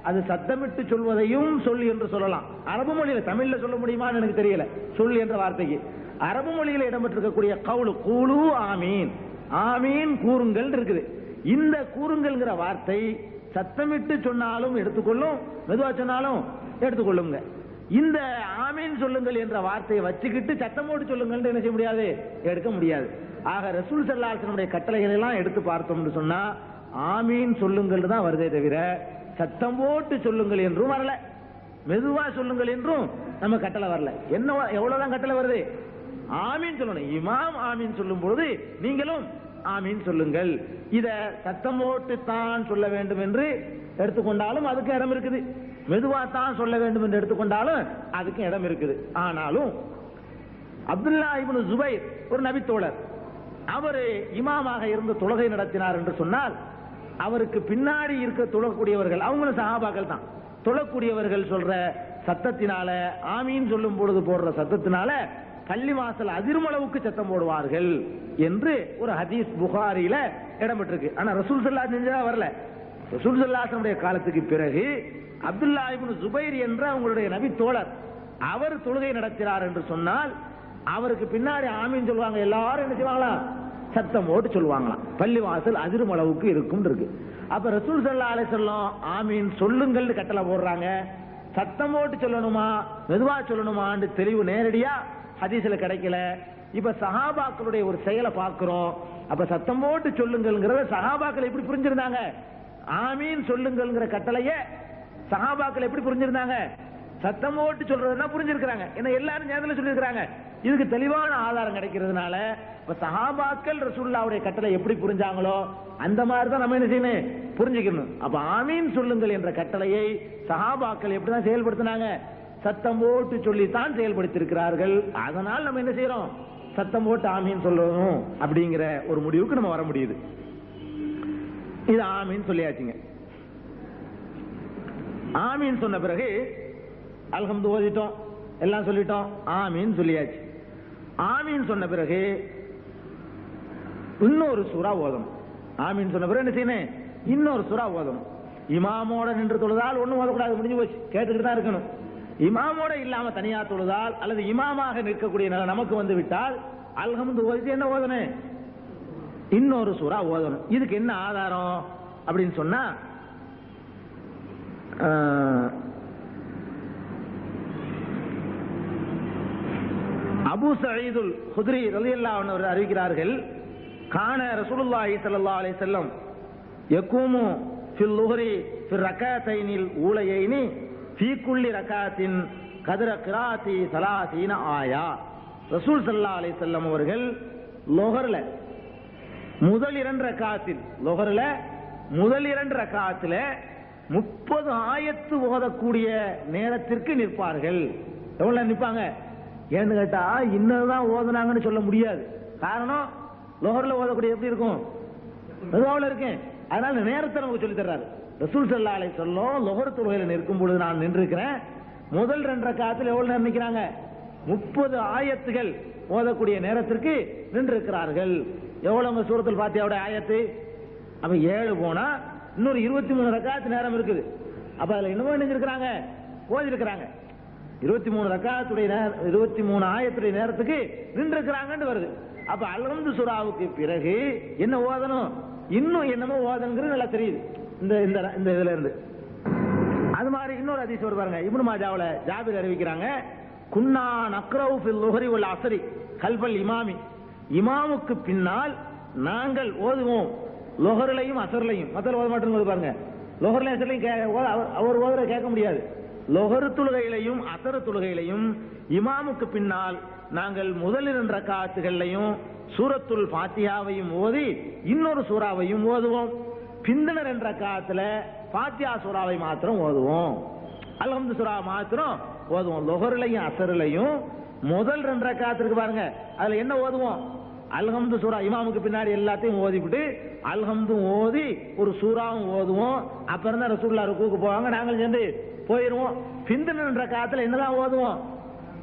அது சத்தமிட்டு சொல்வதையும் சொல் என்று சொல்லலாம். அரபு மொழியில, தமிழ்ல சொல்ல முடியுமான்னு எனக்கு தெரியல. சொல் என்ற வார்த்தைக்கு அரபு மொழியில இடம்பெற்றிருக்கக்கூடிய கவுளு, கூலு ஆமீன், ஆமீன் கூறுங்கள் இருக்குது. இந்த கூறுங்கள்ங்கிற வார்த்தை சத்தமிட்டு சொன்னாலும் எடுத்துக்கொள்ளும், மெதுவா சொன்னாலும் எடுத்துக்கொள்ளுங்க. இந்த ஆமீன் சொல்லுங்கள் என்ற வார்த்தையை வச்சுக்கிட்டு சத்தமோடு சொல்லுங்கள் என்ன செய்ய முடியாது, எடுக்க முடியாது. ஆக ரசூல் ஸல்லல்லாஹு அலைஹி வஸல்லம் கட்டளைகள் எல்லாம் எடுத்து பார்த்தோம்னு சொன்னா ஆமீன் சொல்லுங்கள் தான் வருதே தவிர சத்தம் போட்டு சொல்லுங்கள் என்றும் வரல, மெதுவா சொல்லுங்கள் என்றும் நம்ம கட்டளை வரல. என்ன எவ்வளவுதான் கட்டளை வருது, ஆமீன் சொல்லணும். இமாம் ஆமீன் சொல்லும் பொழுது நீங்களும் ஆமீன் சொல்லுங்கள். இத சத்தம் போட்டு தான் சொல்ல வேண்டும் என்று எடுத்துக்கொண்டாலும் அதுக்கு இடம் இருக்குது, மெதுவா தான் சொல்ல வேண்டும் என்று எடுத்துக்கொண்டாலும் அதுக்கு இடம் இருக்குது. ஆனாலும் அப்துல்லா இப்னு ஜுபைர் ஒரு நபித்தோழர், அவர் இமாமாக இருந்து தொழுகை நடத்தினார் என்று சொன்னால் அவருக்கு பின்னாடி இருக்க தொழக்கூடியவர்கள் அவங்களும் சஹாபாக்கள் தான். தொழக்கூடியவர்கள் சொல்ற சத்தத்தினால, ஆமீன் சொல்லும் பொழுது போடுற சத்தத்தினால பள்ளிவாசல் அதிர்மளவுக்கு சத்தம் போடுவார்கள் என்று ஒரு ஹதீஸ் புகாரில இடம்பெற்றிருக்கு. ஆனா ரசூல் ஸல்லல்லாஹு அலைஹி வஸல்லம் வரல. ரசூல் ஸல்லல்லாஹு அலைஹி வஸல்லம் காலத்துக்கு பிறகு அப்துல்லா இப்னு ஜுபைர் என்ற அவங்களுடைய நபி தோழர் அவர் தொழுகை நடத்தினார் என்று சொன்னால் அவருக்கு பின்னாடி ஆமீன் சொல்லுவாங்க, எல்லாரும் என்ன செய்வாங்களாம், சத்தம் போட்டு சொல்லுவாங்களாம், பள்ளிவாசல் அதிரும் அளவுக்கு இருக்கும் இருக்கு. அப்ப ரசூல் ஸல்லல்லாஹு அலைஹி வஸல்லம் ஆமீன் சொல்லுங்கள் கட்டளை போடுறாங்க. சத்தம் போட்டு சொல்லணுமா மெதுவா சொல்லணுமான்னு தெளிவு நேரடியா ஹதீஸ்ல கிடைக்கல. இப்ப சஹாபாக்களுடைய ஒரு செயலை பார்க்கிறோம். அப்ப சத்தம் போட்டு சொல்லுங்கள்ங்கிறத சஹாபாக்கள் எப்படி புரிஞ்சிருந்தாங்க, ஆமீன் சொல்லுங்கள்ங்கிற கட்டளைய சஹாபாக்கள் எப்படி புரிஞ்சிருந்தாங்க, சத்தம் போட்டு சொல்றதுன்னா புரிஞ்சிருக்கிறாங்க. ஏன்னா எல்லாரும் நேரத்துல சொல்லியிருக்கிறாங்க. இதுக்கு தெளிவான ஆதாரம் கிடைக்கிறதுனால இப்ப சஹாபாக்கள் ரசூலுல்லாஹ்வுடைய கட்டளை எப்படி புரிஞ்சாங்களோ அந்த மாதிரி தான் நம்ம என்ன செய்யணும், புரிஞ்சுக்கணும். அப்ப ஆமீன் சொல்லுங்கள் என்ற கட்டளையை சஹாபாக்கள் எப்படிதான் செயல்படுத்தினாங்க, சத்தம் போட்டு சொல்லித்தான் செயல்படுத்தியிருக்கிறார்கள். அதனால் நம்ம என்ன செய்யறோம், சத்தம் போட்டு ஆமீன் சொல்லணும் அப்படிங்கிற ஒரு முடிவுக்கு நம்ம வர முடியுது. இது ஆமீன் சொல்லியாச்சுங்க. ஆமீன் சொன்ன பிறகு அல்ஹம்து ஓதிட்டோம், எல்லாம் சொல்லிட்டோம், ஆமீன் சொல்லியாச்சு. ஆமீன் சொன்ன பிறகு இன்னொரு சூரா ஓதணும். ஆமீன் சொன்ன பிறகு என்ன செய்யணும், இன்னொரு சூரா ஓதணும். இமாமோட நின்று தொழுதால் ஒண்ணும் ஓதக்கூடாது, முடிஞ்சு போச்சு, கேட்டுக்கிட்டு தான் இருக்கணும். இமாமோட இல்லாம தனியா தொழுதால் அல்லது இமாமாக நிற்கக்கூடிய நிலை நமக்கு வந்து விட்டால் அல்ஹம்து ஓதிட்டு என்ன ஓதணும், இன்னொரு சூரா ஓதணும். இதுக்கு என்ன ஆதாரம் அப்படின்னு சொன்னா அபூ சயீதுல் குத்ரி ரலியல்லாஹு அன்ஹு அவர்கள் அறிவிக்கிறார்கள், கான ரசூலுல்லாஹி ஸல்லல்லாஹு அலைஹி வஸல்லம் யகூமு ஃபில் லுஹ்ரி ஃபிர் ரகஅத்தைனில் ஊலையைனி ஃபீ குல்லி ரகஅத்தின் கத்ர கிராஅத்தி 30 ஆயா. ரசூல் ஸல்லல்லாஹு அலைஹி வஸல்லம் அவர்கள் லுஹ்ர்ல முதல் 2 ரகஅத்தில், லுஹ்ர்ல முதல் 2 ரகஅத்தில 30 ஆயத்து ஓதக்கூடிய நேரத்திற்கு நிற்பார்கள். எவ்வளவு நிற்பாங்க ஏன்னு கேட்டா இன்னதான் ஓதுனாங்கன்னு சொல்ல முடியாது. காரணம் லோஹர்ல ஓதக்கூடிய எப்படி இருக்கும், மெதுவாவில் இருக்கேன். அதனால நேரத்தை நமக்கு சொல்லி தர்றாரு. ரசூல் ஸல்லல்லாஹு அலைஹி வஸல்லம் லோஹர் தொழுகையில் நிற்கும் பொழுது நான் நின்றிருக்கிறேன். முதல் 2 ரக்காத்தில் எவ்வளவு நேரம் நிற்கிறாங்க, 30 ஆயத்துகள் ஓதக்கூடிய நேரத்திற்கு நின்றிருக்கிறார்கள். எவ்வளவு சூரத்துல் ஃபாத்திஹாவுடைய ஆயத்து, அப்ப 7 போனா இன்னொரு 23 ரக்காத்து நேரம் இருக்குது. அப்ப அதுல என்னமோ நினைஞ்சிருக்கிறாங்க, ஓதி இருக்கிறாங்க. 23 ரக்காத்துடைய 23 ஆயத்துடைய நேரத்துக்கு நின்றிருக்கிறாங்கன்னு வருது. அப்ப அல்ஹம்து சூராவுக்கு பிறகு என்ன ஓதணும், இன்னும் என்னமோ ஓதணுங்கிறது நல்லா தெரியுது இந்த இந்த இதுல இருந்து. அது மாதிரி இன்னொரு ஹதீஸ் வருது பாருங்க, இப்னு மாஜாவுல ஜாபிர் அறிவிக்கிறாங்க, குன்னா நக்ரவு ஃபில் லுஹ்ரி வல் அஸ்ரி கல்பல் இமாமி, இமாமுக்கு பின்னால் நாங்கள் ஓதுவோம் லொஹர்லையும் அசர்லையும். மத்தல ஓத மாட்டோம் பாருங்க, லொஹர்லையும் அசர்லையும் அவர் ஓதுற கேட்க முடியாது. லொஹர் தொழுகையிலையும் அசர் தொழுகையிலையும் இமாமுக்கு பின்னால் நாங்கள் முதல் 2 ரக்காத்துகளையும் சூரத்துல் ஃபாத்திஹாவையும் ஓதி இன்னொரு சூறாவையும் ஓதுவோம். பிந்தின 2 ரக்காத்துல ஃபாத்திஹா சூறாவை மாத்திரம் ஓதுவோம், அல்ஹம்து சூரா மாத்திரம் ஓதுவோம். லொஹர்லையும் அசர்லையும் முதல் 2 ரக்காத்திற்கு பாருங்க, அதுல என்ன ஓதுவோம், அல்ஹம்து சூரா. இமாமுக்கு பின்னாடி எல்லாத்தையும் ஓதிவிட்டு அல்ஹம்து ஓதி ஒரு சூறாவும் ஓதுவோம். அப்புறம் தான் ரசூலுல்லாஹ் ருக்குக்கு போவாங்க, நாங்கள் சென்று போயிருவோம். பிந்தின 2 ரக்காத்துல என்னதான் ஓதுவோம்,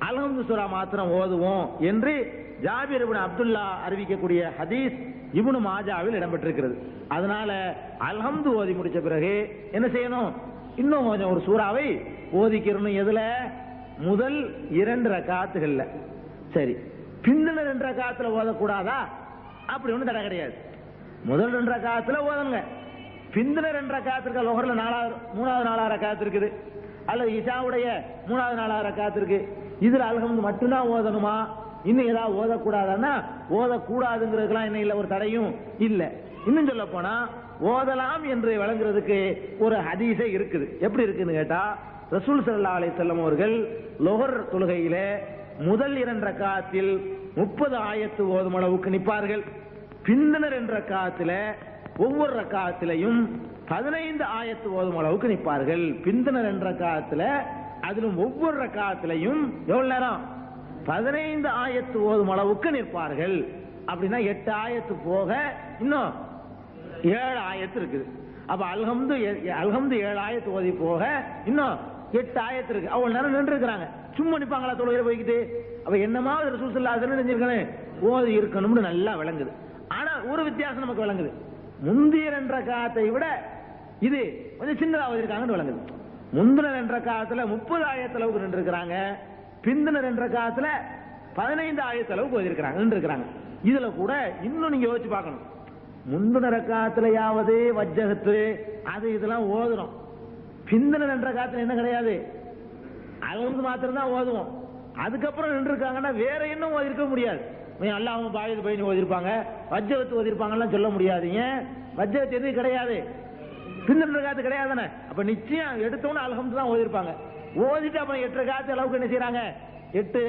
அல்ஹம்து சூரா மாத்திரம் ஓதுவோம் என்று ஜாபிர் இப்னு அப்துல்லா அறிவிக்கக்கூடிய ஹதீஸ் இப்னு மாஜாவில் இடம்பெற்றிருக்கிறது. அதனால அல்ஹம்து ஓதி முடிச்ச பிறகு என்ன செய்யணும்? இன்னும் கொஞ்சம் ஒரு சூறாவை ஓதிக்கிறணும். எதுல? முதல் 2 ரக்காத்துகள்ல. சரி, பிந்தின 2 ரக்காத்துல ஓதக்கூடாதா? அப்படி ஒண்ணு தடை கிடையாது. முதல் 2 ரக்காத்துல ஓதணுங்க. பிந்தின 2 ரக்காத்திற்கு லொஹர்ல 3வது 4வது ரக்காத்து இருக்குது, அல்லது இஷாவுடைய 3வது 4வது ரக்காத்து இருக்கு. இதுல அல்ஹம்து மட்டும்தான் ஓதணுமா? இன்னும் ஏதாவது ஓதக்கூடாதுன்னா ஓதக்கூடாதுங்கிறதுக்கெல்லாம் என்ன இல்லை, ஒரு தடையும் இல்லை. இன்னும் சொல்ல போனா ஓதலாம் என்று வழங்குறதுக்கு ஒரு ஹதீஸே இருக்குது. எப்படி இருக்குன்னு கேட்டா, ரசூல் ஸல்லல்லாஹு அலைஹி வஸல்லம் அவர்கள் லொஹர் தொழுகையில முதல் 2 ரக்காத்தில் 30 ஆயத்து ஓதும் அளவுக்கு நிற்பார்கள். பிந்தின 2 ரக்காத்துல ஒவ்வொரு ரக்காத்திலையும் 15 ஆயத்து ஓதும் அளவுக்கு நிற்பார்கள். பிந்தின 2 ரக்காத்துல அதிலும் ஒவ்வொரு ரக்காத்திலையும் எவ்வளவு நேரம்? 15 ஆயத்து ஓதும் அளவுக்கு நிற்பார்கள். அப்படின்னா 8 ஆயத்து போக இன்னும் 7 ஆயத்து இருக்குது. அப்ப அல்ஹம்து 7 ஆயத்து ஓதி போக இன்னும் 8 ஆயத்து இருக்கு. அவ்வளவு நேரம் நின்று இருக்கிறாங்க. சும்மா நிப்பாங்களா தொழுகையில போய்கிட்டு? அப்ப என்னமா ரசூல் ஸல்லல்லாஹு அலைஹி வஸல்லம் செஞ்சிருக்கணும், ஓதி இருக்கணும்னு நல்லா விளங்குது. ஆனா ஒரு வித்தியாசம் நமக்கு விளங்குது. முந்திய 2 ரக்காத்தை விட இது கொஞ்சம் சின்னதா ஓதிருக்காங்கன்னு விளங்குது. முந்தின 2 ரக்காத்துல 30 ஆயத்து அளவுக்கு நின்று இருக்கிறாங்க. பிந்தின 2 ரக்காத்துல 15 ஆயத்து அளவுக்கு ஓதிருக்கிறாங்க, நின்று இருக்கிறாங்க. இதுல கூட இன்னும் நீங்க யோசிச்சு பார்க்கணும். முந்தின ரக்காத்துலயாவது வஜ்ஜகத்து அது இதெல்லாம் ஓதுறோம். பிந்தின 2 ரக்காத்துல என்ன கிடையாது, அல்ஹம்து மாத்திரம் தான் ஓதுவோம். அதுக்கப்புறம் நின்று இருக்காங்கன்னா வேற என்ன ஓதிருக்க முடியாது. அல்லாஹ் பாயது பையன் ஓதிருப்பாங்க, வஜ்ஜகத்து ஓதிருப்பாங்கலாம் சொல்ல முடியாது. ஏன்? வஜ்ஜகத்து எதுவும் கிடையாது, பிந்தின ரக்காத்து கிடையாது தானே. அப்ப நிச்சயம் எடுத்தோன்னு அல்ஹம்து தான் ஓதிருப்பாங்க. ஓதிட்டு அப்புறம் 8 ரக்காத்து அளவுக்கு என்ன செய்யறாங்க, 8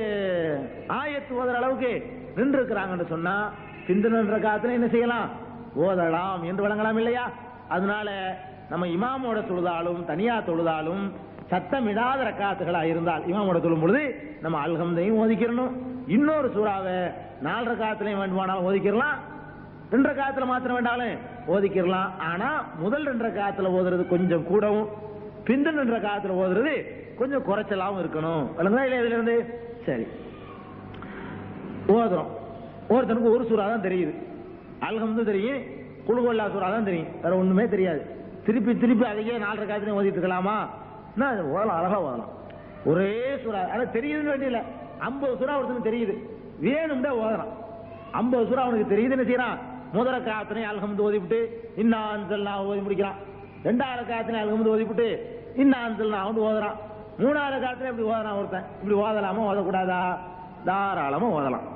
ஆயத்து ஓதுற அளவுக்கு நின்று இருக்கிறாங்கன்னு சொன்னா பிந்தின 2 ரக்காத்துல என்ன செய்யலாம், ஓதலாம் என்று வழங்கலாம் இல்லையா? அதனால நம்ம இமாமோட தொழுதாலும் தனியா தொழுதாலும் சத்தமிடாத ரக்காத்துகளா இருந்தால் இமாமோட தொழும் பொழுது நம்ம அல்ஹம்தையும் ஓதிக்கிறணும். இன்னொரு சூறாவை 4 ரக்காத்துலையும் வேண்டுமானாலும் ஓதிக்கிறலாம், 2 ரக்காத்துல மாத்திரம் வேண்டாலும் ஓதிக்கிறலாம். ஆனா முதல் 2 ரக்காத்துல ஓதுறது கொஞ்சம் கூடவும், பிந்தின 2 ரக்காத்துல ஓதுறது கொஞ்சம் குறைச்சலாவும் இருக்கணும். இல்லைங்களா? இல்ல இதுல இருந்து சரி ஓதுறோம். ஒருத்தனுக்கு ஒரு சூறா தான் தெரியுது, அல்ஹம்து தெரியும், குல் ஹுவல்லாஹ் சூறா தான் தெரியும், வேற ஒண்ணுமே தெரியாது. திருப்பி திருப்பி அதையே 4 ரக்காத்துலயும் ஓதிட்டு இருக்கலாமா? ஓதலாம், அழகா ஓதலாம். ஒரே சூறா அதை தெரியுதுன்னு வேண்டிய 50 சூறா ஒருத்தனுக்கு தெரியுது, வேணும்டா ஓதலாம். 50 சூறா அவனுக்கு தெரியுது, என்ன செய்யறான்? முதல் ரக்காத்துலயும் அல்ஹம்து ஓதிவிட்டு இன்னா அன்ஸல்னாஹு ஓதி முடிக்கிறான். 2வது ரக்காத்துலயும் அல்ஹம்து ஓதிவிட்டு இன்னா அன்ஸல்னாஹு ஓதுறான். 3வது ரக்காத்துல இப்படி ஓதலாம். ஒருத்தன் இப்படி ஓதலாமா ஓதக்கூடாதா? தாராளமா ஓதலாம்.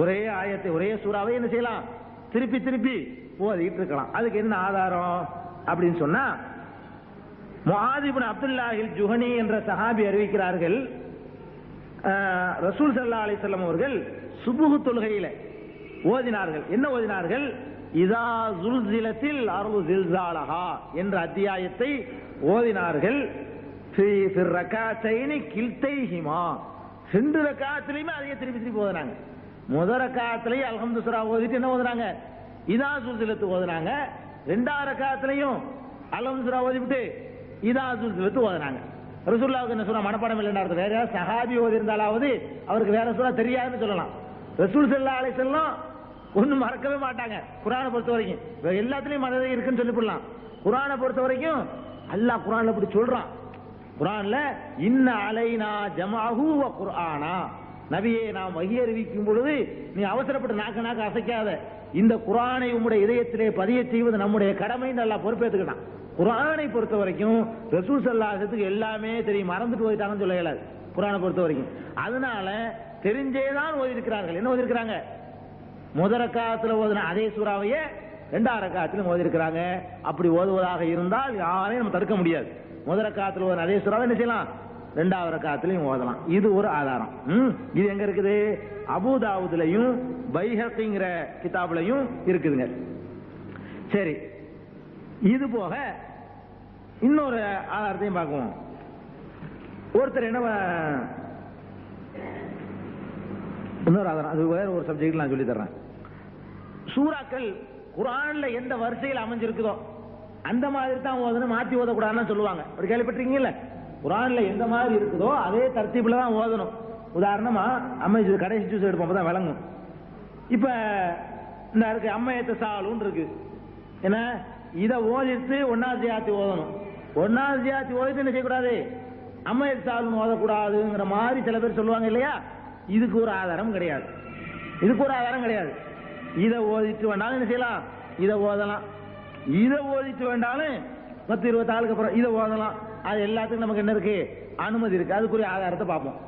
ஒரே ஆயத்தை ஒரே சூறாவை என்ன செய்யலாம், திருப்பி திருப்பி ஓதிட்டு இருக்கலாம். அதுக்கு என்ன ஆதாரம் அப்படின்னு சொன்னா, முஆத் இப்னு அப்துல்லாஹில் ஜுஹனி என்ற சஹாபி அறிவிக்கிறார்கள், ரசூல் ஸல்லல்லாஹு அலைஹி வஸல்லம் அவர்கள் சுபுஹ் தொழுகையில ஓதினார்கள். என்ன ஓதினார்கள்? இதா ஸுல்ஸிலத்தில் அர்து ஸில்ஸாலஹா என்ற அத்தியாயத்தை ஓதினார்கள். ஃபி ரக்காத்தைனி கில்தைஹிமா, 2 ரக்காத்திலையுமே அதையே திருப்பி திருப்பி ஓதுனாங்க. முதல் ரக்காத்திலையும் அல்ஹம்து சூரா ஓதிட்டு என்ன ஓதுனாங்க, இதா ஸுல்ஸிலத்து ஓதுனாங்க. 2வது ரக்காத்திலையும் அல்ஹம்து சூரா ஓதிவிட்டு இதா ஸுல்ஸிலத்து ஓதுனாங்க. ரசூலுல்லாஹ்வுக்கு என்ன சூரா மனப்பாடம் இல்லைன்னா அர்த்தம். வேற சஹாபி ஓதி இருந்தாலாவது அவருக்கு வேற சூரா தெரியாதுன்னு சொல்லலாம். ரசூல் ஸல்லல்லாஹு அலைஹி வஸல்லம் ஒன்னும் மறக்கவே மாட்டாங்க. குர்ஆனை பொறுத்த வரைக்கும் எல்லாத்துலயும் மனதை இருக்குன்னு சொல்லிவிடலாம். குர்ஆனை பொறுத்த வரைக்கும் அல்லாஹ் குர்ஆன்ல இப்படி சொல்றான். குர்ஆன்ல இன்ன அலைனா ஜமாஹு வ குர்ஆனா, நபியே நாம் வஹி அறிவிக்கும் பொழுது நீ அவசரப்பட்டு நாக்க அசைக்காத, இந்த குர்ஆனை உம்முடைய இதயத்திலே பதிய செய்வது நம்முடைய கடமைன்னு அல்லாஹ் பொறுப்பேற்றுக்கிட்டான். குர்ஆனை பொறுத்த வரைக்கும் ரசூல் ஸல்லல்லாஹு அலைஹி வஸல்லம் எல்லாமே தெரியும், மறந்துட்டு போயிட்டாங்கன்னு சொல்ல இயலாது குர்ஆனை பொறுத்த வரைக்கும். அதனால தெரிஞ்சேதான் ஓதி இருக்கிறார்கள். என்ன ஓதி இருக்கிறாங்க? முதல் ரக்காத்துல ஓதுன அதே சூறாவையே 2வது ரக்காத்திலும் ஓதி இருக்கிறாங்க. அப்படி ஓதுவதாக இருந்தால் யாரையும் நம்ம தடுக்க முடியாது. முதல் ரக்காத்துல ஓதுன அதே சூறாவை என்ன செய்யலாம், 2வது ரக்காத்திலையும் ஓதலாம். இது ஒரு ஆதாரம். இது எங்க இருக்குது? அபூதாவுதுலயும் பைஹக்கிங்கிற கிதாபுலையும் இருக்குதுங்க. சரி, இது போக இன்னொரு ஆதாரத்தையும் பார்க்குவோம். ஒருத்தர் என்ன, இன்னொரு ஆதாரம், அது வேற ஒரு சப்ஜெக்ட் நான் சொல்லி தர்றேன். சூறாக்கள் குர்ஆன்ல எந்த வரிசையில் அமைஞ்சிருக்குதோ அந்த மாதிரி தான் ஓதணும், மாத்தி ஓதக்கூடாதுன்னு சொல்லுவாங்க. அப்படி கேள்விப்பட்டிருக்கீங்கல்ல? குர்ஆன்ல எந்த மாதிரி இருக்குதோ அதே தர்த்தீப்ல தான் ஓதணும். உதாரணமா அமைஞ்சு கடைசி ஜூஸ் எடுப்போம் தான் விளங்கும். இப்ப இந்த இருக்கு அம்மையத்தை சாலுன்னு இருக்கு. என்ன இதை ஓதிட்டு ஒன்னாவது ஜியாத்தி ஓதணும். ஒன்னாவது ஜியாத்தி ஓதிட்டு என்ன செய்யக்கூடாது, அம்மையத்தை சாலுன்னு ஓதக்கூடாதுங்கிற மாதிரி சில பேர் சொல்லுவாங்க இல்லையா. இதுக்கு ஒரு ஆதாரம் கிடையாது, இதுக்கு ஒரு ஆதாரம் கிடையாது. இதை ஓதிட்டு வேண்டாலும் என்ன செய்யலாம், இதை ஓதலாம். இதை ஓதிட்டு வேண்டாலும் 10-24 அப்புறம் இதை ஓதலாம். அது எல்லாத்துக்கும் நமக்கு என்ன இருக்கு, அனுமதி இருக்கு. அதுக்குரிய ஆதாரத்தை பார்ப்போம்.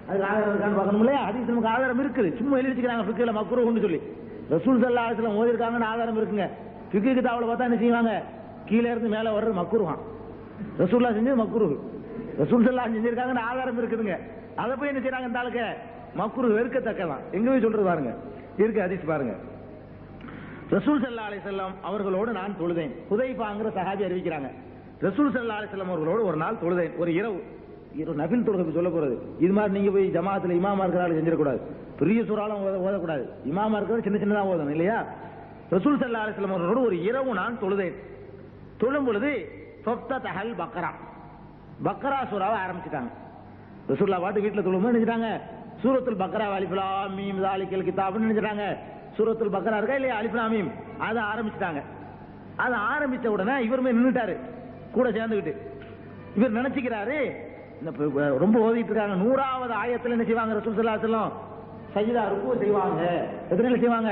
அதுக்கு ஆதாரம் இருக்கான்னு பார்க்கணும் இல்லையா. ஹதீஸ் நமக்கு ஆதாரம் இருக்குது. சும்மா எழுதி வச்சுக்கிறாங்க ஃபிக்ஹ்ல மக்ரூஹ்னு சொல்லி. ரசூல் ஸல்லல்லாஹு அலைஹி வஸல்லம் ஓதி இருக்காங்கன்னு ஆதாரம் இருக்குங்க. ஃபிக்ஹ் கிதாபுல பார்த்தா என்ன செய்வாங்க, கீழே இருந்து மேலே வர்றது மக்ரூஹாம். ரசூலுல்லாஹ் செஞ்சது மக்ரூஹ், ரசூல் ஸல்லல்லாஹு செஞ்சிருக்காங்கன்னு ஆதாரம் இருக்குதுங்க. அதை போய் என்ன செய்யறாங்க, இந்த ஆளுக்கு மக்ரூஹ் வெறுக்கத்தக்கதான். எங்க போய் சொல்றது பாருங்க, இருக்கு ஹதீஸ் பாருங்க. ரசூல் ஸல்லல்லாஹு அலைஹி வஸல்லம் அவர்களோடு நான் தொழுதேன். ஹுதைஃபாங்கிற சஹாபி அறிவிக்கிறாங்க. ரசூல் ஸல்லல்லாஹு அலைஹி வஸல்லம் அவர்களோடு ஒரு நாள் தொழுதேன். ஒரு இரவு நபில் தொழுகை சொல்ல போறது. இது மாதிரி நீங்க போய் ஜமாத்துல இமாமா இருக்கிறாள் செஞ்சிடக்கூடாது. பெரிய சூறாலும் ஓதக்கூடாது. இமாமா இருக்கிறது சின்ன சின்னதான் ஓதணும் இல்லையா. ரசூல் ஸல்லல்லாஹு அலைஹி வஸல்லம் அவர்களோடு ஒரு இரவு நான் தொழுதேன். தொழும் பொழுது ஃபஃப்தஹல் பக்ரா, பக்ரா சூறாவை ஆரம்பிச்சிட்டாங்க. ரசூலுல்லாஹ் பாட்டு வீட்டில் தொழும்போது நினைச்சிட்டாங்க சூரத்துல் பக்ரா அலிஃப் லாம் மீம் ஸாலிகல் கிதாப்னு நினைச்சிட்டாங்க. சூரத்துல் பக்ரா இருக்கா இல்லையா, அலிஃப் லாம் மீம், அதை ஆரம்பிச்சிட்டாங்க. அதை ஆரம்பிச்ச உடனே இவருமே நின்றுட்டாரு கூட சேர்ந்துக்கிட்டு. இவர் நினைச்சுக்கிறாரு ரொம்ப ஓதிட்டு இருக்காங்க. 100வது ஆயத்துல என்ன செய்வாங்க, ரசூல் ஸல்லல்லாஹு அலைஹி வஸல்லம் சஜ்தா ருக்கு செய்வாங்க. எத்தனை செய்வாங்க,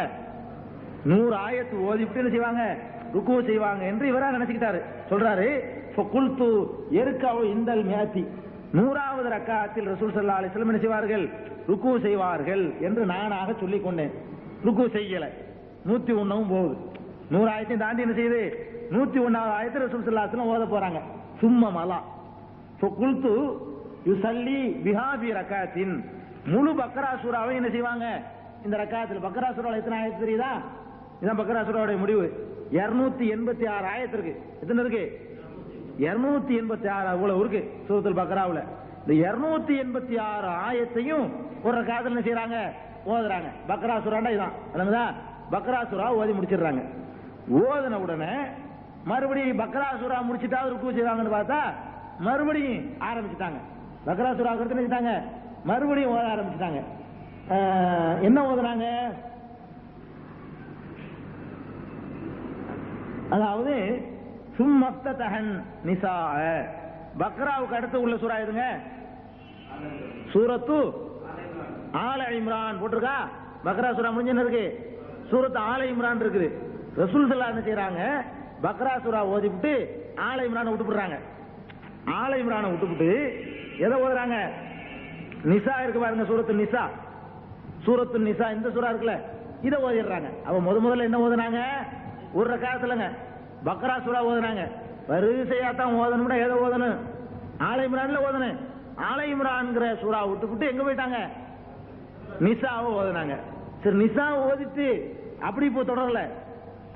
100 ஆயத்து ஓதிட்டு என்ன செய்வாங்க, ருக்கு செய்வாங்க என்று இவரா நினைச்சுக்கிட்டாரு. சொல்றாரு ஃபகுல்து யர்கஉ இந்தல் மியாத்தி, 100வது ரக்காத்தில் ரசூல் ஸல்லல்லாஹு அலைஹி வஸல்லம் என்ன செய்வார்கள், ருக்கு செய்வார்கள் என்று நானாக சொல்லிக் கொண்டேன். ருக்கு செய்யல, 101வும் போகுது. 100 ஆயத்தையும் தாண்டி என்ன செய்யுது, 101வது ஆயத்தை ரசூல் ஸல்லல்லாஹு அலைஹி வஸல்லம் ஓத போறாங்க. சும்ம மலா ஃபகுல்து யுஸல்லி பிஹா பி ரக்காத்தின், முழு பக்ரா சூராவை என்ன செய்வாங்க இந்த ரக்காத்தில். பக்ரா சூராவில் எத்தனை ஆயத்து தெரியுதா, இதான் பக்ரா சூராவுடைய முடிவு. 286 ஆயத்து இருக்கு. எத்தனை இருக்கு, 286 அவ்வளவு இருக்கு சூரத்துல் பக்ராவுல. இந்த 286 ஆயத்தையும் ஒரு ரக்காத்தில் என்ன செய்யறாங்க, ஓதுறாங்க. பக்ரா சூராண்டா இதான் இல்லைங்களா, பக்ரா சூரா ஓதி முடிச்சிடுறாங்க. ஓதின உடனே மறுபடியும் பக்ரா சூரா முடிச்சுட்டா ருக்கு செய்வாங்கன்னு பார்த்தா மறுபடியும் ஆரம்பிச்சுட்டாங்க. பக்ரா சூரா கொடுத்துட்டாங்க, மறுபடியும் ஓத ஆரம்பிச்சுட்டாங்க. என்ன ஓதுனாங்க, அதாவது சும்மஃப்தஹன் நிசா, பக்ராவுக்கு அடுத்து உள்ள சூரா எதுங்க, சூரத்து ஆல இம்ரான் போட்டிருக்கா. பக்ரா சூரா முடிஞ்சு இருக்கு, சூரத்து ஆல இம்ரான் இருக்குது. ரசூல் ஸல்லல்லாஹு என்ன செய்றாங்க, பக்ரா சூரா ஓதிவிட்டு ஆல இம்ரானை விட்டுப்படுறாங்க. ஆல இம்ரானை விட்டுவிட்டு எதை ஓதுறாங்க, நிசா இருக்கு பாருங்க, சூரத்து நிசா. சூரத்து நிசா இந்த சூரா இருக்குல்ல, இதை ஓதிடுறாங்க. அவ முதல்ல என்ன ஓதுனாங்க, ஒரு ரக்காத்துலங்க பக்ரா சூரா ஓதுனாங்க. வரிசையா தான் ஓதணும்னா எதை ஓதணும், ஆல இம்ரான்ல ஓதணும். ஆல இம்ரான்ங்கிற சூரா விட்டுவிட்டு எங்க போயிட்டாங்க, நிசாவை ஓதுனாங்க. சரி, நிசா ஓதிட்டு அப்படி இப்போ தொடரல,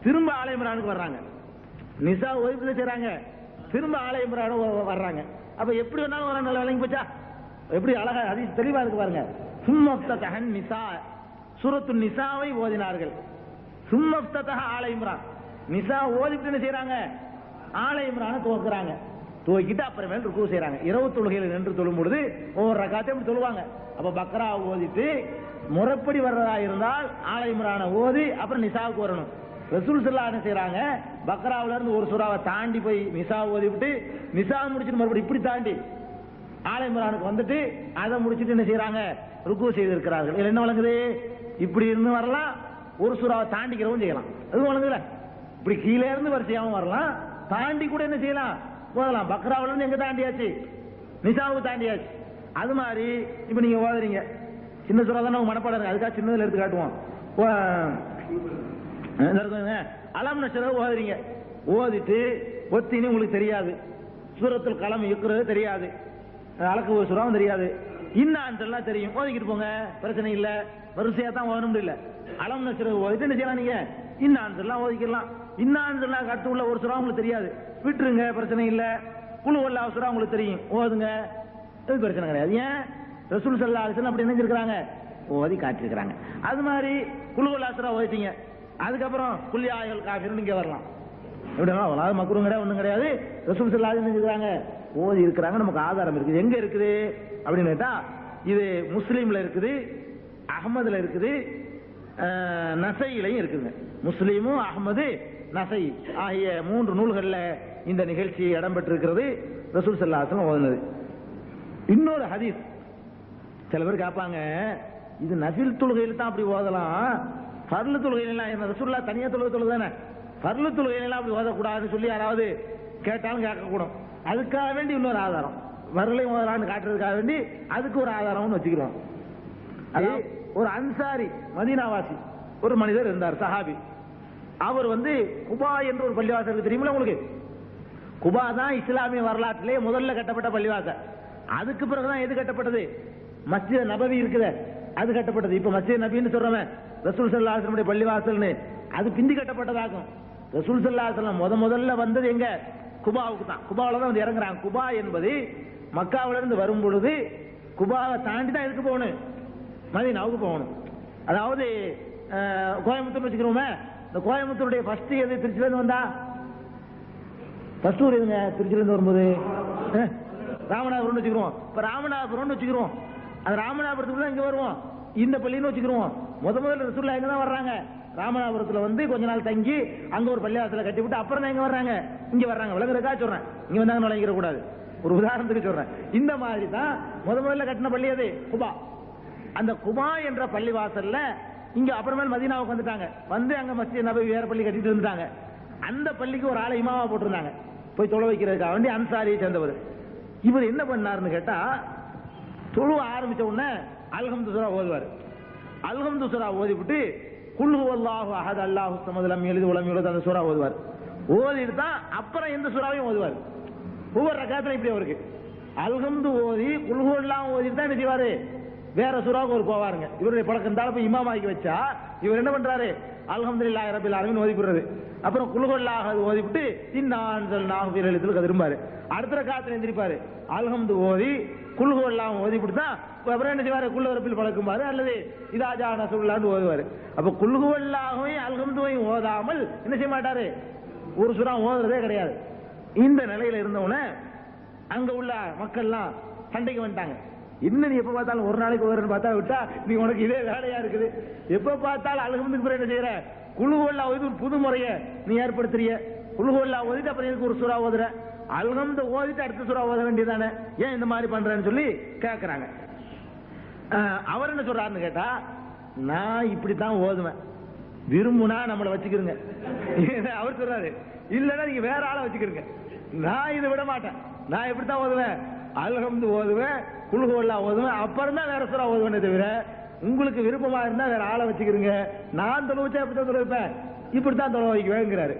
திரும்ப ஆல இம்ரானுக்கு வர்றாங்க. நிசா ஓதிட்டு செய்றாங்க, திரும்ப ஆல இம்ரான் வர்றாங்க. அப்ப எப்படி வேணாலும் வர நல்ல விளங்கி போச்சா, எப்படி அழகா ஹதீஸ் தெளிவா இருக்கு பாருங்க. சும்மஃப்தஹன் நிசா, சூரத்து நிசாவை ஓதினார்கள். சும்மஃப்தஹ ஆல இம்ரான், நிசா ஓதிட்டு என்ன செய்றாங்க, ஆல இம்ரானை துவக்குறாங்க. துவக்கிட்டு அப்புறமேல் ருக்கு செய்றாங்க. இரவு தொழுகையில் நின்று தொழும் பொழுது ஒவ்வொரு ரக்காத்தையும் அப்படி தொழுவாங்க. அப்ப பக்ரா ஓதிட்டு முறைப்படி வர்றதா இருந்தால் ஆல இம்ரானை ஓதி அப்புறம் நிசாவுக்கு வரணும். ரசூல் ஸல்லல்லாஹு அலைஹி செய்றாங்க, பக்ராவுல இருந்து ஒரு சூறாவை தாண்டி போய் நிசா ஓதி விட்டு நிசா முடிச்சுட்டு மறுபடியும் இப்படி தாண்டி ஆல இம்ரானுக்கு வந்துட்டு அதை முடிச்சுட்டு என்ன செய்யறாங்க, ருக்கு செய்திருக்கிறார்கள். இதுல என்ன வழங்குது, இப்படி இருந்து வரலாம், ஒரு சூறாவை தாண்டிக்கிறவும் செய்யலாம். அது வழங்குதுல, இப்படி கீழே இருந்து வரிசையாகவும் வரலாம், தாண்டி கூட என்ன செய்யலாம், ஓதலாம். பக்ராவுல இருந்து எங்க தாண்டியாச்சு, நிசாவுக்கு தாண்டியாச்சு. அது மாதிரி இப்ப நீங்க ஓதுறீங்க, சின்ன சூறா தான் நம்ம மனப்பாடம், அதுக்காக சின்னதுல எடுத்து காட்டுவோம். அலம் நஷ்ரா ஓதுறீங்க, ஓதிட்டு ஒத்தினி உங்களுக்கு தெரியாது, சூரத்துல் கலம் இருக்கிறது தெரியாது, அலக்கு சூறாவும் தெரியாது, இன்னான்லாம் தெரியும், ஓதிக்கிட்டு போங்க, பிரச்சனை இல்ல. வரிசையா தான் ஓதணும் இல்ல. அலம் நஷ்ரா ஓதிட்டு என்ன செய்யலாம், நீங்க இன்னான்லாம் ஓதிக்கலாம். இன்னான்லாம் அடுத்து உள்ள ஒரு சூறா உங்களுக்கு தெரியாது, விட்டுருங்க, பிரச்சனை இல்ல. குழு வல்லாஹ் சூறா உங்களுக்கு தெரியும், ஓதுங்க, இது பிரச்சனை கிடையாது. ஏன், ரசூல் ஸல்லல்லாஹு அலைஹி வஸல்லம் அப்படி நினைச்சிருக்காங்க, ஓதி காட்டிருக்கிறாங்க. அது மாதிரி குழு வல்லாஹ் சூறா ஓதிட்டீங்க, அதுக்கப்புறம் குல் யா அய்யுல் காஃபிரூன் நீங்க வரலாம். எப்படின்னா மக்ரூம் கிடையாது, ஒண்ணும் கிடையாது. ரசூல் ஸல்லல்லாஹு அலைஹி வஸல்லம் இருக்காங்க, ஓதி இருக்கிறாங்க. நமக்கு ஆதாரம் இருக்குது. எங்க இருக்குது அப்படின்னு கேட்டா, இது முஸ்லீம்ல இருக்குது, அஹ்மதுல இருக்குது, நசையிலையும் இருக்குங்க. முஸ்லீமும் அஹ்மது நசை ஆகிய 3 நூல்களில் இந்த நிகழ்ச்சி இடம்பெற்றிருக்கிறது. ரசூல் ஸல்லல்லாஹு அலைஹி வஸல்லம் ஓதுனது. இன்னொரு ஹதீஸ், சில பேர் கேட்பாங்க, இது நஃபில் தொழுகையில் தான் அப்படி ஓதலாம், ஃபர்லு தொழுகையிலாம் என்ன ரசூலுல்லாஹ் தனியா தொழுகை தானே, ஃபர்லு தொழுகையிலாம் அப்படி ஓதக்கூடாதுன்னு சொல்லி யாராவது கேட்டாலும் கேட்கக்கூடும். அதுக்காக வேண்டி இன்னொரு ஆதாரம், வரலையும் ஓதலான்னு காட்டுறதுக்காக வேண்டி அதுக்கு ஒரு ஆதாரம்னு வச்சுக்கிறோம். அது ஒரு அன்சாரி மதீனாவாசி ஒரு மனிதர் இருந்தார், சஹாபி. அவர் குபா என்ற ஒரு பள்ளிவாசல் இருக்கு, தெரியுமில உங்களுக்கு? குபா தான் இஸ்லாமிய வரலாற்றிலே முதல்ல கட்டப்பட்ட பள்ளிவாசல். அதுக்கு பிறகுதான் எது கட்டப்பட்டது? மஸ்ஜித் நபவி இருக்குது, அது கட்டப்பட்டது. இப்ப மஸ்ஜித் நபின்னு சொல்றவன் ரசூல் ஸல்லல்லாஹு அலைஹி வஸல்லம் பள்ளிவாசல்னு அது பிந்தி கட்டப்பட்டதாகும். ரசூல் ஸல்லல்லாஹு அலைஹி வஸல்லம் முதல்ல வந்தது எங்க? குபாவுக்கு தான். குபாவில தான் இறங்குறாங்க. குபா என்பது மக்காவில இருந்து வரும் பொழுது குபாவை தாண்டி தான் எதுக்கு போகணும்? மதீனாவுக்கு போகணும். அதாவது கோயம்புத்தூர் வச்சுக்கிறோமே, இந்த கோயம்புத்தூருடைய ஃபர்ஸ்ட் எது? திருச்சியில இருந்து வந்தா ஃபர்ஸ்ட் ஊர் எதுங்க? திருச்சியில இருந்து வரும்போது ராமநாதபுரம் வச்சுக்கிறோம். இப்ப ராமநாதபுரம் வச்சுக்கிறோம், அந்த ராமநாதபுரத்துக்குள்ள இங்க வருவோம், இந்த பள்ளின்னு வச்சுக்கிறோம். முதல்ல ரசூலுல்லாஹ் எங்க தான் வர்றாங்க? ராமநாதபுரத்துல கொஞ்ச நாள் தங்கி அங்க ஒரு பள்ளிவாசல கட்டி விட்டு அப்புறம் தான் எங்க வர்றாங்க? இங்க வர்றாங்க. விளங்குறதுக்கா சொல்றேன், இங்க வந்தாங்க விளங்கிற கூடாது, ஒரு உதாரணத்துக்கு சொல்றேன். இந்த மாதிரி தான் முதல்ல கட்டின பள்ளி அது குபா. அந்த குபா என்ற பள்ளிவாசல்ல இங்க அப்புறமேல் மதீனாவுக்கு வந்துட்டாங்க. அங்க மஸ்ஜித் நபவி வேற பள்ளி கட்டிட்டு இருந்தாங்க. அந்த பள்ளிக்கு ஒரு ஆளை இமாமா போட்டிருந்தாங்க, போய் தொழ வைக்கிறதுக்காக வேண்டி, அன்சாரியை சேர்ந்தவர். இவர் என்ன பண்ணாருன்னு கேட்டா, தொழுவ ஆரம்பிச்ச உடனே அல்ஹம்து சூரா ஓதுவார். அல்ஹம்து சூரா ஓதிவிட்டு குல் ஹுவல்லாஹு அஹத் அல்லாஹு ஸமத் லம் யலித் வலம் யூலத் அந்த சூரா ஓதுவார். ஓதிட்டு தான் அப்புறம் எந்த சூறாவையும் ஓதுவார். ஒவ்வொரு ரக்காத்துல இப்படி அவருக்கு அல்ஹம்து ஓதி குல் ஹுவல்லாஹு ஓதிட்டு தான் என்ன செய்வாரு? வேற சூறாவுக்கு ஒரு போவாருங்க. இவருடைய பழக்கம் தான். போய் இமாமாக்கி வச்சா இவர் என்ன பண்றாரு? அல்ஹம்துலில்லாஹி ரப்பில் ஆலமீன் ஓதிப்படுறது. அப்புறம் குல் ஹுவல்லாஹு ஓதிவிட்டு இன்னா அன்ஸல்நாஹு ஃபீ லைலத்தில் கத்ரும்பாரு. அடுத்த ரக்காத்துல எந்திரிப்பாரு, அல்ஹம்து ஓதி குல் ஹுவல்லாஹு ஓதிவிட்டு தான் அப்புறம் என்ன செய்வாரு? குல் ரப்பில் பழக்குமாறு அல்லது இதா ஜா நஸ்ருல்லாஹ்னு ஓதுவாரு. அப்ப குல் ஹுவல்லாஹுவையும் அல்ஹம்துவையும் ஓதாமல் என்ன செய்ய மாட்டாரு? ஒரு சூறா ஓதுறதே கிடையாது. இந்த நிலையில இருந்தவன அங்க உள்ள மக்கள்லாம் சண்டைக்கு வந்துட்டாங்க. இன்னும் நீ எப்ப பார்த்தாலும் ஒரு நாளைக்கு வருன்னு பார்த்தா விட்டா நீ உனக்கு இதே வேலையா இருக்குது, எப்ப பார்த்தாலும் அல்ஹம்துக்கு பிறகு என்ன செய்யற? குல் ஹுவல்லாஹு ஓதி ஒரு புது முறையை நீ ஏற்படுத்துறிய. குல் ஹுவல்லாஹு ஓதிட்டு அப்புறம் எதுக்கு ஒரு சூறா ஓதுற? அல்ஹம்து ஓதிட்டு அடுத்த சூறா ஓத வேண்டியதானே, ஏன் இந்த மாதிரி பண்றேன்னு சொல்லி கேட்கறாங்க. அவர் என்ன சொல்றாருன்னு கேட்டா, நான் இப்படித்தான் ஓதுவேன், விரும்புனா நம்மளை வச்சுக்கிறங்க. அவர் சொல்றாரு, இல்லன்னா நீங்க வேற ஆளை வச்சுக்கிறங்க, நான் இதை விட மாட்டேன், நான் எப்படித்தான் ஓதுவேன்? அல்ஹம்து ஓதுவேன், குல் ஹுவல்லாஹு ஓதுவேன், அப்புறம் தான் வேற சூறா ஓதுவேனே தவிர உங்களுக்கு விருப்பமா இருந்தா வேற ஆளை வச்சுக்கிறீங்க, நான் தொழுவச்சா எப்படித்தான் தொழுவைப்பேன், இப்படித்தான் தொழ வைக்குவேங்கிறாரு.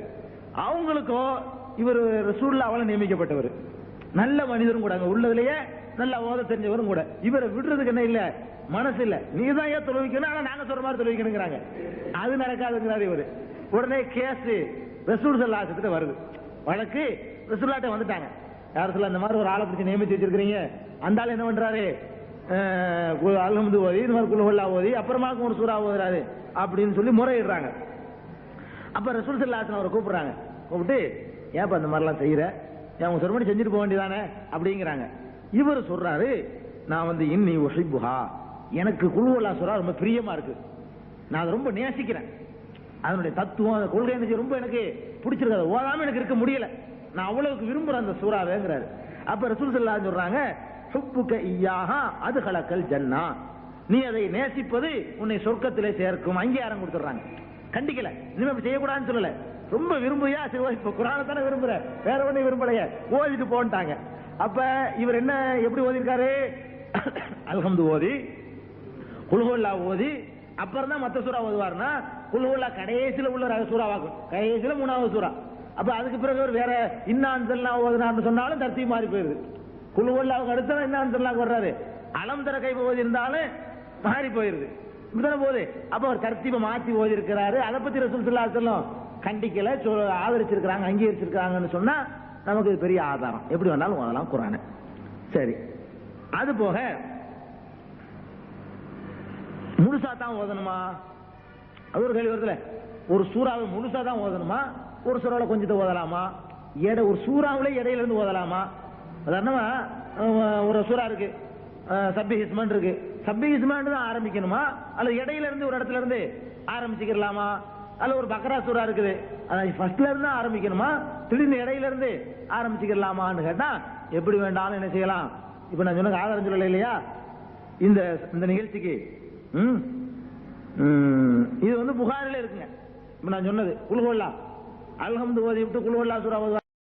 அவங்களுக்கும் இவர் ரசூலுல்லாஹ்வால நியமிக்கப்பட்டவர், நல்ல மனிதரும் கூட, அங்க உள்ளதுலயே நல்லா ஓத தெரிஞ்சவரும் கூட. இவரை விடுறதுக்கு என்ன இல்ல, மனசு இல்ல. நீ தான் ஏன் தொழுவிக்கணும், ஆனா நாங்க சொல்ற மாதிரி தொழுவிக்கணுங்கிறாங்க. அது நடக்காதுங்கிறாரு இவரு. உடனே கேஸ் ரசூல் ஸல்லல்லாஹு அலைஹி வஸல்லம் வருது, வழக்கு ரசூலுல்லாஹ்ட்ட வந்துட்டாங்க. யார் சொல்ல இந்த மாதிரி ஒரு ஆளை பிடிச்சி நியமிச்சு வச்சிருக்கீங்க, அந்த ஆள் என்ன பண்றாரு? அல்ஹம்து ஓதி இந்த மாதிரி குல் ஹுவல்லாஹு ஓதி அப்புறமா ஒரு சூறா ஓதுறாரு அப்படின்னு சொல்லி முறையிடுறாங்க. அப்ப ரசூல் ஸல்லல்லாஹு அலைஹி வஸல்லம் அவரை கூப்பிடுறாங்க. கூப்பிட்டு, ஏன்ப்பா இந்த மாதிரிலாம் செய்யற, ஏன் உங்க சொற்படி செஞ்சுட்டு போக வேண்டியதானே அப்படிங்கிறாங்க. இவர் சொல்றாரு, நான் இன்னி உஹிப்புஹா, எனக்கு குல் ஹுவல்லாஹு சூரா ரொம்ப பிரியமா இருக்கு, நான் அதை ரொம்ப நேசிக்கிறேன், அதனுடைய தத்துவம் அந்த கொள்கை என்ன ரொம்ப எனக்கு பிடிச்சிருக்கு, அதை ஓதாம எனக்கு இருக்க முடியல, நான் அவ்வளவுக்கு விரும்புறேன் அந்த சூறாவேங்கிறாரு. அப்ப ரசூல் ஸல்லல்லாஹு அலைஹி வஸல்லம் சொல்றாங்க, ஹுப்புக இய்யாஹா அத்கலகல் ஜன்னா, நீ அதை நேசிப்பது உன்னை சொர்க்கத்திலே சேர்க்கும், அங்கீகாரம் கொடுத்துறாங்க. கண்டிக்கல, இனிமே அப்படி செய்யக்கூடாதுன்னு சொல்லல, ரொம்ப விரும்புயா, இப்ப குர்ஆனை தானே விரும்புற, வேற ஒண்ணு விரும்பலையே, ஓதிட்டு போன்ட்டாங்க. அப்ப இவர் என்ன எப்படி ஓதிருக்காரு? அல்ஹம்து ஓதி குல் ஹுவல்லாஹு ஓதி அப்புறம் தான் மத்த சூறா ஓதுவார்னா, குல் ஹுவல்லாஹு கடைசியில உள்ள சூறாவாக்கும், கடைசியில 3வது சூறா. அப்ப அதுக்கு பிறகு ஒரு வேற இன்னா அன்ஸல்நாஹு ஓதுனார்னு சொன்னாலும் தர்த்தீப் மாறி போயிருது. குல் ஹுவல்லாஹுக்கு அடுத்து இன்னா அன்ஸல்நாஹு வர்றாரு, அலம் தர கைஃப ஓதி இருந்தாலும் மாறி போயிருது. இப்பதானே போகுது. அப்ப ஒரு தர்த்தீபை மாத்தி ஓதி இருக்கிறாரு. அதை பத்தி ரசூல் ஸல்லல்லாஹு அலைஹி வஸல்லம் கண்டிக்கல, ஆதரிச்சிருக்காங்க, அங்கீகரிச்சிருக்காங்கன்னு சொன்னா நமக்கு பெரிய ஆதாரம். எப்படி வேணாலும் ஓதலாம் குர்ஆனை. சரி, அது போக முழுசா தான் ஓதணுமா? அது ஒரு கேள்வி வருதுல. ஒரு சூறாவை முழுசா தான் ஓதணுமா, ஒரு சூறாவில் கொஞ்சத்தை ஓதலாமா, ஒரு சூறாவிலே இடையில இருந்து ஓதலாமா? உதாரணமா ஒரு சூறா இருக்கு, சப்பி ஹிஸ்மன் இருக்கு, சப்பி ஹிஸ்மன் தான் ஆரம்பிக்கணுமா, அல்லது இடையில இருந்து ஒரு இடத்துல இருந்து ஆரம்பிச்சுக்கலாமா? அதுல ஒரு பக்ரா சூரா இருக்குது, அதை ஃபர்ஸ்ட்ல இருந்து ஆரம்பிக்கணுமா, திடீர்னு இடையில இருந்து ஆரம்பிச்சுக்கலாமான்னு கேட்டா எப்படி வேண்டாலும் என்ன செய்யலாம். இப்ப நான் சொன்ன ஆதாரம் சொல்லல இல்லையா இந்த இந்த நிகழ்ச்சிக்கு. இது புகாரில இருக்குங்க. இப்ப நான் சொன்னது குல்ஹுவல்லா அல்ஹம்து ஓதி விட்டு குல்ஹுவல்லா சூரா ஓதுவா